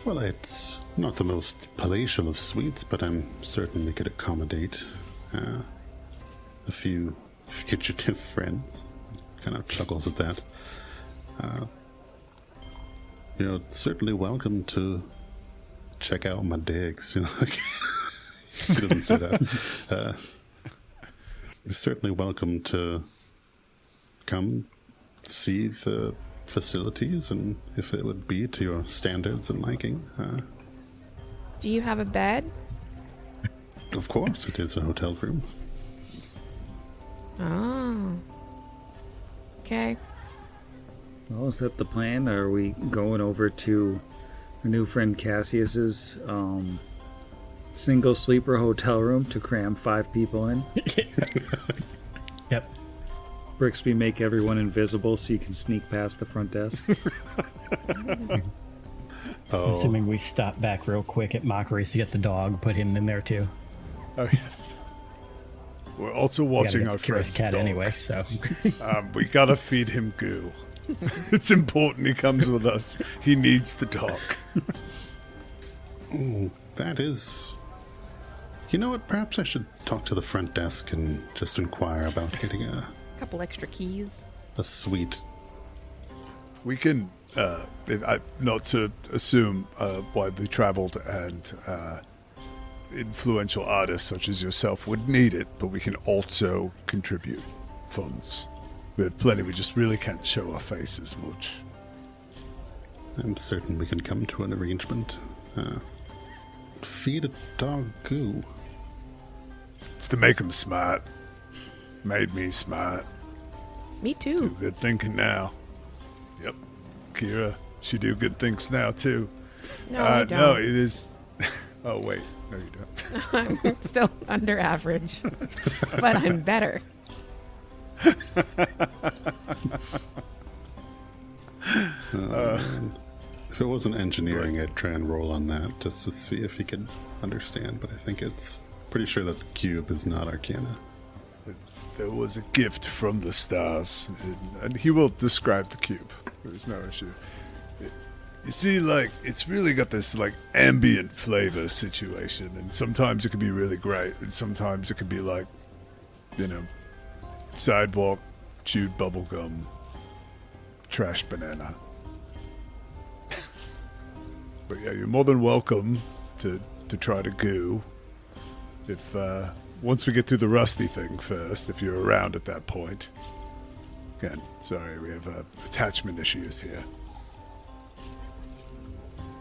Well, it's not the most palatial of suites, but I'm certain we could accommodate a few fugitive friends. Kind of chuckles at that. You're certainly welcome to check out my digs. You know, he doesn't say that. You're certainly welcome to come see the facilities, and if it would be to your standards and liking. Do you have a bed? Of course, it is a hotel room. Oh. Okay. Well, is that the plan? Are we going over to our new friend Cassius's single sleeper hotel room to cram 5 people in? Yep. Brixby make everyone invisible so you can sneak past the front desk. Oh, Assuming we stop back real quick at Mockery's to get the dog, put him in there too. Oh, yes. We're also We gotta watching get our the curious friend's cat dog. anyway, so. We gotta feed him goo. It's important he comes with us. He needs the dog. that is... You know what? Perhaps I should talk to the front desk and just inquire about getting a Couple extra keys. suite. We can, not to assume widely traveled and influential artists such as yourself would need it, but we can also contribute funds. We have plenty, we just really can't show our faces much. I'm certain we can come to an arrangement. Feed a dog goo. It's to make him smart. Made me smart. Me too. Do good thinking now. Yep. Kira, she do good things now too. No, I don't. No, it is... Oh, wait. No, you don't. I'm still under average, but I'm better. Man. If it wasn't engineering, I'd try and roll on that just to see if he could understand, but I think it's pretty sure that the cube is not Arcana. There was a gift from the stars, and he will describe the cube. There's no issue. You see, like, it's really got this, like, ambient flavor situation, and sometimes it can be really great, and sometimes it can be like, you know, sidewalk, chewed bubblegum, trash banana. But yeah, you're more than welcome to try to goo. If, once we get through the rusty thing first, if you're around at that point. Again, sorry, we have attachment issues here.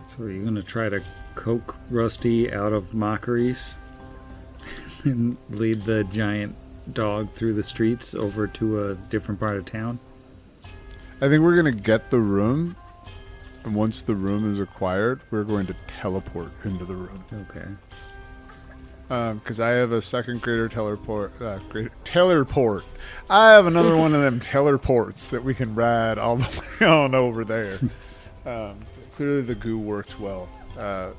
So are you going to try to coax Rusty out of Mockeries and lead the giant dog through the streets over to a different part of town? I think we're going to get the room, and once the room is acquired, we're going to teleport into the room. Okay. Because I have a second greater teleport. Teleport. I have another one of them teleports that we can ride all the way on over there. Clearly the goo worked well.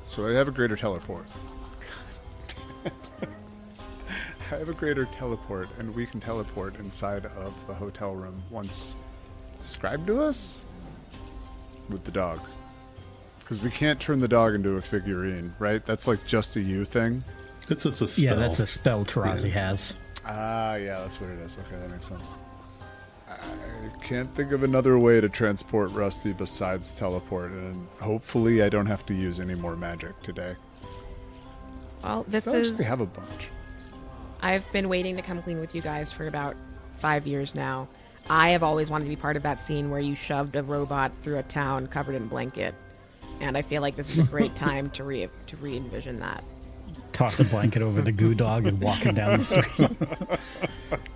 So I have a greater teleport. I have a greater teleport, and we can teleport inside of the hotel room once described to us with the dog. Because we can't turn the dog into a figurine, right? That's like just a you thing. It's just a spell. Yeah, that's a spell Tarazi has. Ah, yeah, that's what it is. Okay, that makes sense. I can't think of another way to transport Rusty besides teleport, and hopefully I don't have to use any more magic today. Well, this Still is... actually have a bunch. I've been waiting to come clean with you guys for about 5 years now. I have always wanted to be part of that scene where you shoved a robot through a town covered in blanket. And I feel like this is a great time to re-envision that. Toss a blanket over the goo dog and walking down the street.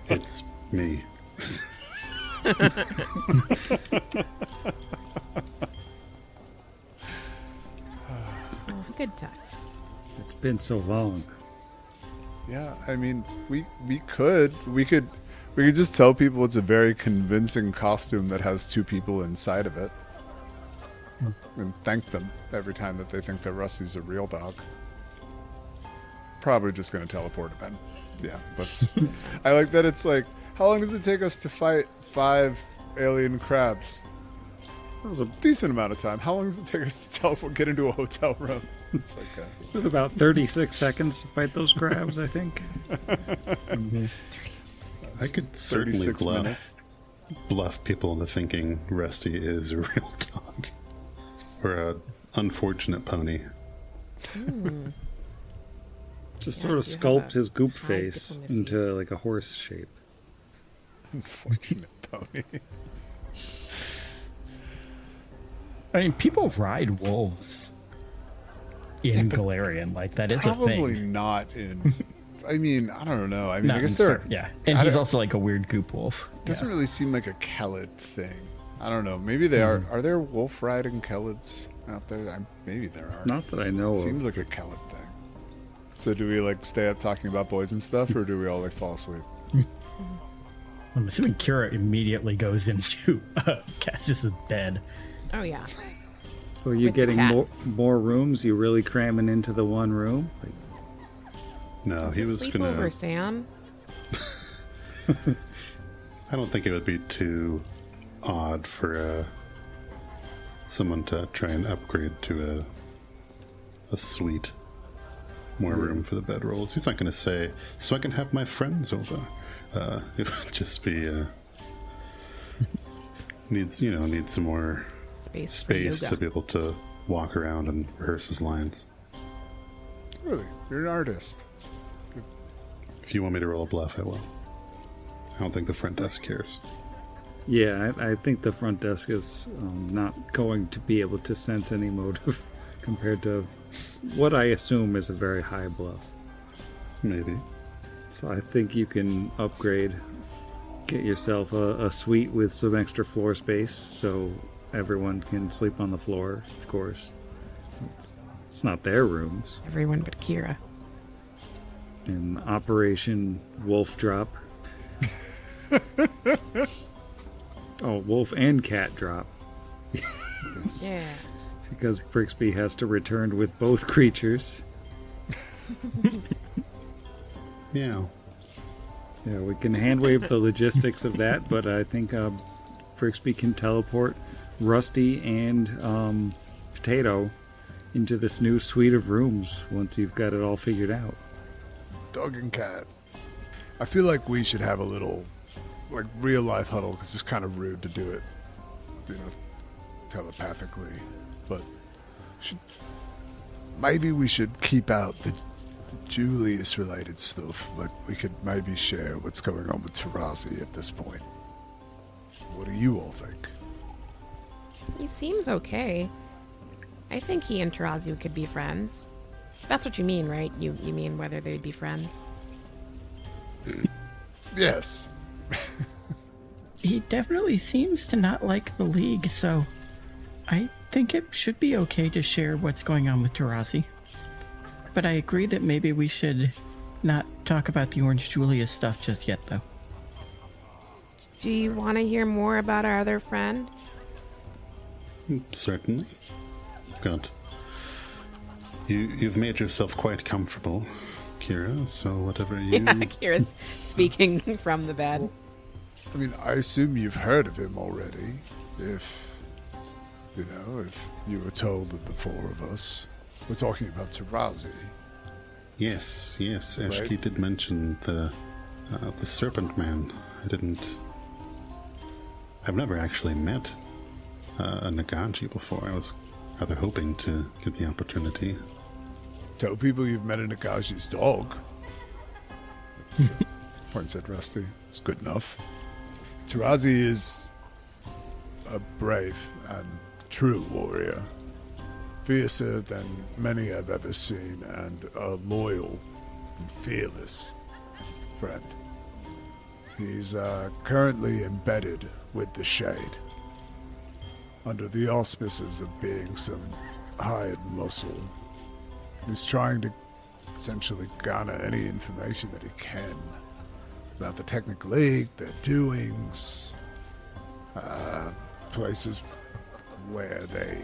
It's me. Oh, good times. It's been so long. Yeah, I mean, we could just tell people it's a very convincing costume that has 2 people inside of it, and thank them every time that they think that Rusty's a real dog. probably just going to teleport it then. Yeah, but I like that it's like, how long does it take us to fight 5 alien crabs? That was a decent amount of time. How long does it take us to teleport, get into a hotel room? It's like It was about 36 seconds to fight those crabs, I think. I could certainly 36 minutes. bluff people into thinking Rusty is a real dog. Or a unfortunate pony. Just Yeah, sort of you have sculpt a his goop high face diplomacy. into like a horse shape. Unfortunate pony. I mean, people ride wolves in Galarian. Like, that is a Probably thing. not in. I mean, I don't know. I mean, I guess in they're. Star- yeah. And I he's don't- also like a weird goop wolf. Doesn't really seem like a Kelid thing. I don't know. Maybe they are. Are there wolf riding Kelids out there? Maybe there are. Not that I know of. Seems like a Kelid thing. So do we like stay up talking about boys and stuff, or do we all like fall asleep? I'm assuming Kira immediately goes into Cassius's bed. Oh yeah. Are you with the getting cat. more rooms? You really cramming into the one room? Like, No, he was Sleep over, gonna. Sam. I don't think it would be too odd for someone to try and upgrade to a suite. More room for the bedrolls. He's not going to say, so I can have my friends over. It would just be needs some more Space space for to yoga. be able to walk around and rehearse his lines. Really, you're an artist. If you want me to roll a bluff, I will. I don't think the front desk cares. yeah, I think the front desk is not going to be able to sense any motive compared to what I assume is a very high bluff. Maybe. So I think you can upgrade, get yourself a suite with some extra floor space so everyone can sleep on the floor, of course. It's not their rooms. Everyone but Kira. And Operation Wolf Drop. Oh, wolf and cat drop. Yeah. Because Brixby has to return with both creatures. Yeah. Yeah, we can hand wave the logistics of that, but I think Brixby can teleport Rusty and Potato into this new suite of rooms once you've got it all figured out. Dog and cat. I feel like we should have a little, like, real life huddle because it's kind of rude to do it, telepathically. But maybe we should keep out the Julius related stuff. Like, we could maybe share what's going on with Tarazi at this point. What do you all think? He seems okay. I think he and Tarazu could be friends. That's what you mean, right? You mean whether they'd be friends? Yes. He definitely seems to not like the League, so I think it should be okay to share what's going on with Tarazi. But I agree that maybe we should not talk about the Orange Julius stuff just yet, though. Do you want to hear more about our other friend? Certainly. Good. You've made yourself quite comfortable, Kira, so whatever you... Yeah, Kira's speaking from the bed. I mean, I assume you've heard of him already. If you were told that the four of us were talking about Tarazi. Yes, Eshki Right. did mention the Serpent Man. I've never actually met a Nagaji before. I was rather hoping to get the opportunity. Tell people you've met a Nagaji's dog. Points at Rusty. It's good enough. Tarazi is a brave and true warrior. Fiercer than many I've ever seen, and a loyal and fearless friend. He's currently embedded with the Shade, under the auspices of being some hired muscle. He's trying to essentially garner any information that he can about the Technic League, their doings, places where they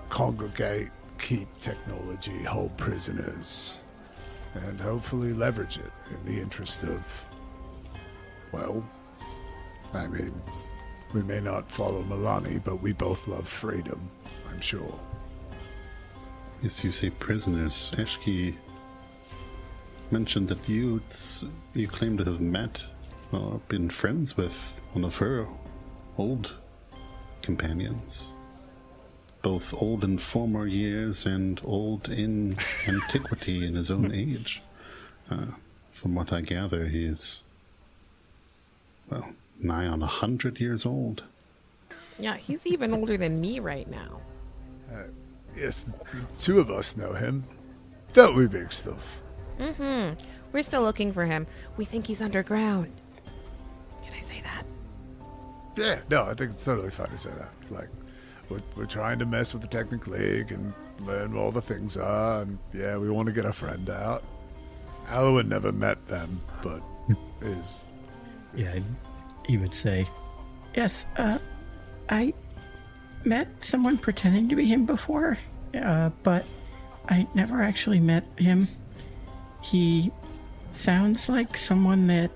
congregate, keep technology, hold prisoners, and hopefully leverage it in the interest of, well, I mean, we may not follow Milani, but we both love freedom, I'm sure. Yes, you say prisoners. Eshki mentioned that you claim to have met or been friends with one of her old companions. Both old in former years and old in antiquity in his own age. From what I gather, he is, well, nigh on 100 years old. Yeah, he's even older than me right now. Yes, the two of us know him. Don't we, Big Stuff? Mm-hmm. We're still looking for him. We think he's underground. Can I say that? Yeah, no, I think it's totally fine to say that. Like, we're trying to mess with the Technic League and learn what all the things are, and yeah, we want to get a friend out. Alwyn never met them, but is... Yeah, he would say, yes, I met someone pretending to be him before, but I never actually met him. He sounds like someone that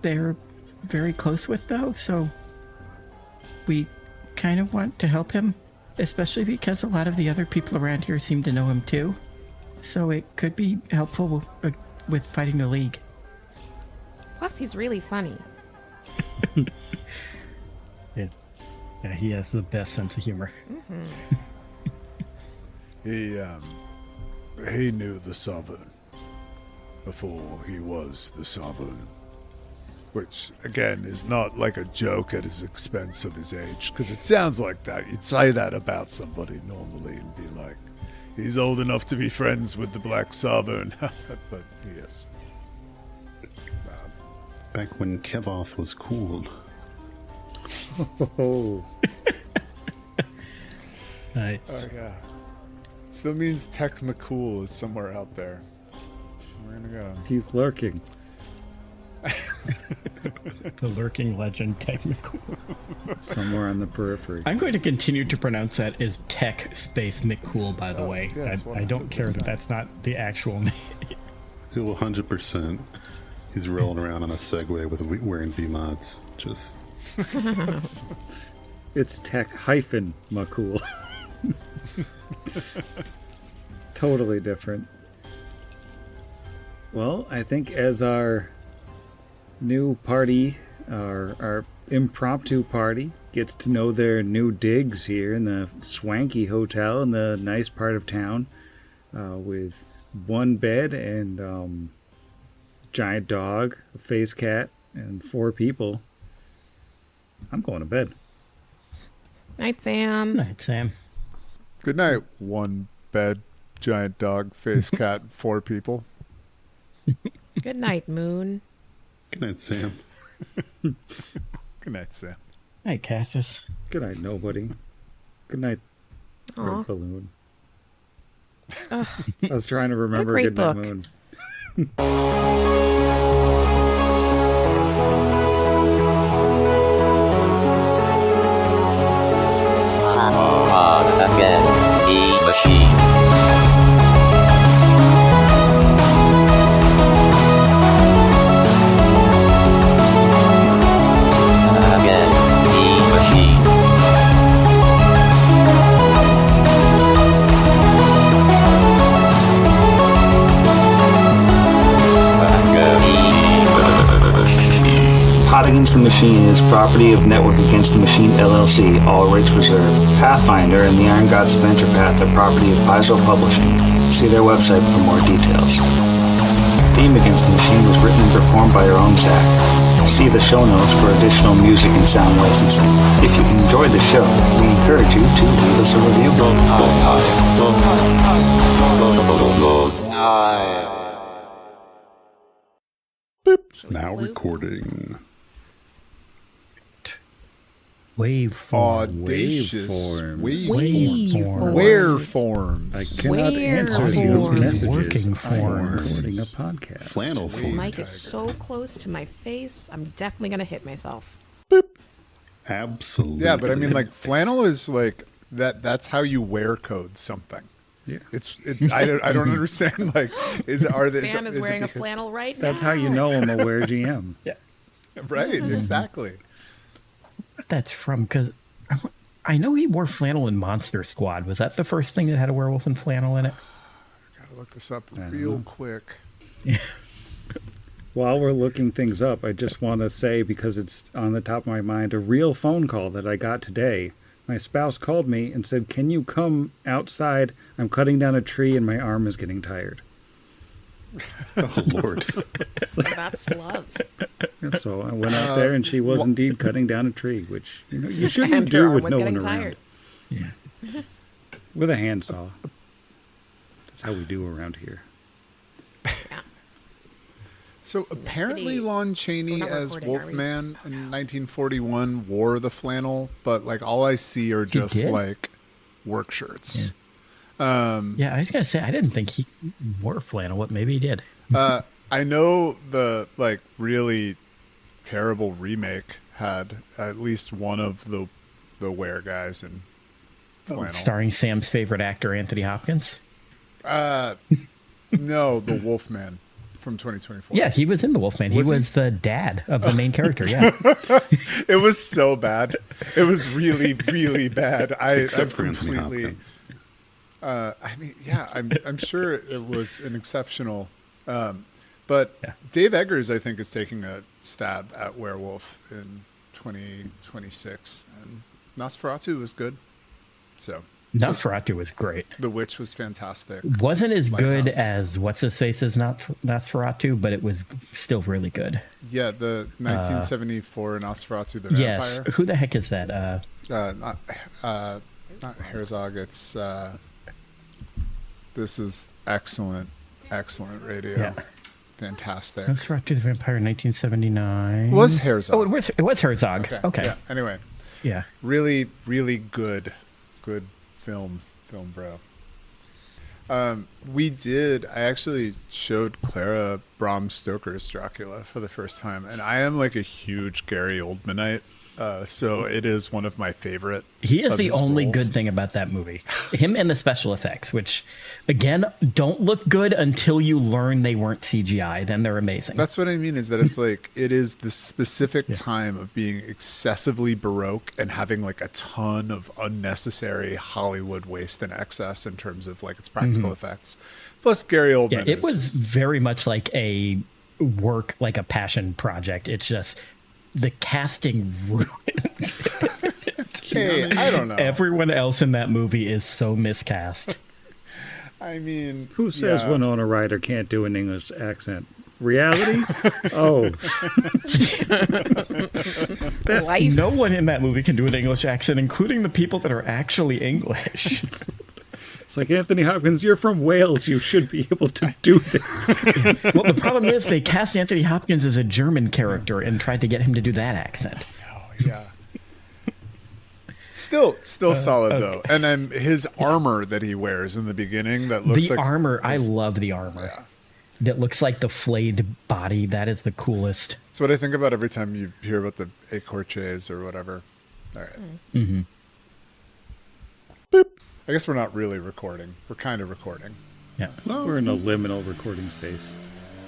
they're very close with, though, so we kind of want to help him, especially because a lot of the other people around here seem to know him too. So it could be helpful with fighting the League. Plus, he's really funny. Yeah, he has the best sense of humor. Mm-hmm. He knew the Sovereign before he was the Sovereign. Which, again, is not like a joke at his expense of his age, because it sounds like that. You'd say that about somebody normally and be like, he's old enough to be friends with the Black Sovereign. But, yes. Back when Kevoth was cool. Oh. Nice. Oh, yeah. Still means Tech McCool is somewhere out there. We're gonna go. He's lurking. The lurking legend, technical. Somewhere on the periphery. I'm going to continue to pronounce that as Tech Space McCool, by the way. yes, I don't care that 100%. that's not the actual name. Who 100%. He's rolling around on a Segway with wearing V-mods. Just It's tech hyphen McCool. Totally different. Well, I think as our new party, our impromptu party, gets to know their new digs here in the swanky hotel in the nice part of town, with one bed and giant dog, a face cat, and 4 people, I'm going to bed. Night, Sam. Night, Sam. Good night, one bed, giant dog, face cat, 4 people. Good night, Moon. good night, Sam. Good night, Sam. Night, Cassius. Good night, nobody. Good night, Aw. Red Balloon. Ugh. I was trying to remember great Good Night book. Moon. Against the machine. Against the machine. Pot Against the Machine is property of Network Against the Machine LLC, all rights reserved. Pathfinder and the Iron Gods Adventure Path are property of Paizo Publishing. See their website for more details. Theme Against the Machine was written and performed by our own Zach. See the show notes for additional music and sound licensing. If you enjoyed the show, we encourage you to leave us a review. Now recording. Waveform. Audacious Waveforms. waveforms. Waveforms. I Waveforms. cannot answer these Waveforms. messages. Working I am forms. recording a podcast. Flannel This food. mic is so close to my face, I'm definitely going to hit myself. Absolutely. Yeah, but I mean, like, flannel is like, that's how you wear code something. Yeah. I don't understand. Like, Sam is it wearing a because- flannel right That's now. how you know I'm aware GM. Yeah. Right, exactly. That's from, because I know he wore flannel in Monster Squad. Was that the first thing that had a werewolf and flannel in it? Gotta look this up don't real know. quick. While we're looking things up, I just want to say, because it's on the top of my mind, a real phone call that I got today. My spouse called me and said, "Can you come outside? I'm cutting down a tree and my arm is getting tired." Oh, Lord. That's love. And so I went out there, and she was indeed cutting down a tree, which you shouldn't And her do arm with was no getting one around. tired. Yeah. With a handsaw. That's how we do around here. Yeah. So apparently Iniquity. Lon We're Chaney not as recording, are we? Wolfman in 1941 wore the flannel, but like all I see are just did? like work shirts. Yeah, I was going to say, I didn't think he wore flannel, but maybe he did. I know the like really terrible remake had at least one of the wear guys in flannel. Starring Sam's favorite actor, Anthony Hopkins. No, the Wolfman from 2024. Yeah, he was in The Wolfman. He Was he? was the dad of the main character, yeah. It was so bad. It was really, really bad. Except I've for Anthony completely. Hopkins. I mean, yeah, I'm sure it was an exceptional. But Yeah. Dave Eggers, I think, is taking a stab at Werewolf in 2026, and Nosferatu was good. So Nosferatu was great. The Witch was fantastic. Wasn't as good Lighthouse. as What's-His-Face not Nosferatu, but it was still really good. Yeah, the 1974 Nosferatu the Vampire. Yes. Who the heck is that? Not Herzog. It's this is excellent radio. Yeah. Fantastic. Nosferatu the Vampire, 1979. Was Herzog? Oh, it was Herzog. Okay. Yeah. Anyway, Yeah. really, really good film, bro. I actually showed Clara Bram Stoker's Dracula for the first time, and I am like a huge Gary Oldmanite, so it is one of my favorite. He is of the his only roles. good thing about that movie. Him and the special effects, which, again, don't look good until you learn they weren't CGI. Then they're amazing. That's what I mean, is that it's like it is the specific time of being excessively Baroque and having like a ton of unnecessary Hollywood waste and excess in terms of like its practical effects. Plus Gary Oldman. Yeah, it was very much like a work, like a passion project. It's just the casting ruined. Hey, I don't know. Everyone else in that movie is so miscast. I mean, Who says yeah. Winona Ryder can't do an English accent? Reality? Oh, Life. No one in that movie can do an English accent, including the people that are actually English. it's like, Anthony Hopkins, you're from Wales. You should be able to do this. Well, the problem is they cast Anthony Hopkins as a German character and tried to get him to do that accent. Oh, yeah. Still solid though, and his armor that he wears in the beginning that looks The like armor, I love the armor. Yeah. That looks like the flayed body. That is the coolest. It's what I think about every time you hear about the Écorchés or whatever. All right. Mm-hmm. Boop. I guess we're not really recording. We're kind of recording. Yeah. We're in a liminal recording space.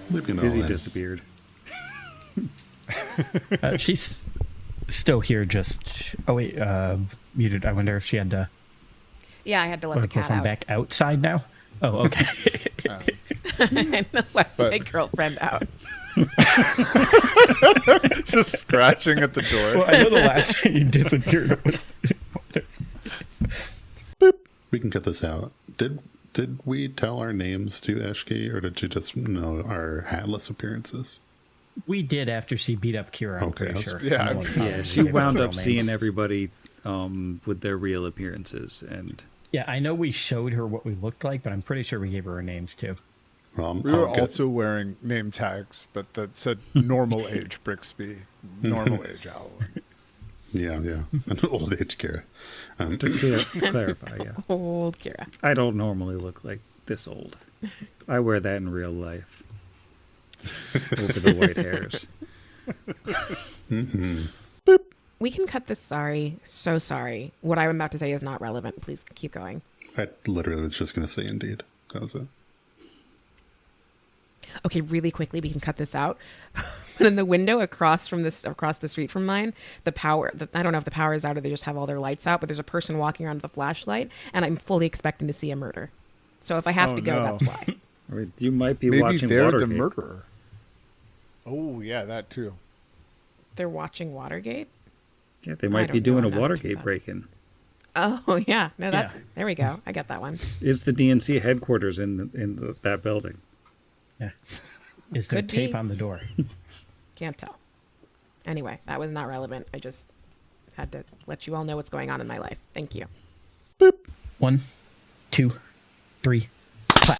Living all Izzy has- disappeared. She's still here. Just muted. I wonder if she had to Yeah, I had to let the cat perform out. back outside now. Oh, okay. I let But- my girlfriend out. Just scratching at the door. Well, I know the last time you disappeared was. We can cut this out. Did we tell our names to Eshki, or did you just know our hatless appearances? We did after she beat up Kira. I'm Okay, pretty I was- sure. yeah, No I'm one pretty- Yeah, probably she gave wound us up real seeing names. everybody with their real appearances, and Yeah, I know we showed her what we looked like, but I'm pretty sure we gave her our names too. Well, We were I'll get- also wearing name tags, but that said normal age Brixby, normal age Halloween. yeah, an old age Kara. to clarify, yeah, Old Kira. I don't normally look like this old. I wear that in real life. Over the white hairs. We can cut this. Sorry. So sorry. What I'm about to say is not relevant. Please keep going. I literally was just going to say indeed. That was it. Okay, really quickly, we can cut this out. But in the window across the street from mine, I don't know if the power is out or they just have all their lights out, but there's a person walking around with a flashlight, and I'm fully expecting to see a murder. So if I have to go, no. that's why. I mean, you might be Maybe watching they're Watergate. the murderer. Oh, yeah, that too. They're watching Watergate? Yeah, they I might be don't know doing a enough to Watergate that. break-in. Oh, yeah. No, Yeah. there we go. I got that one. Is the DNC headquarters in that building? Yeah. Is there Could tape be. on the door? Can't tell. Anyway, that was not relevant. I just had to let you all know what's going on in my life. Thank you. 1, 2, 3,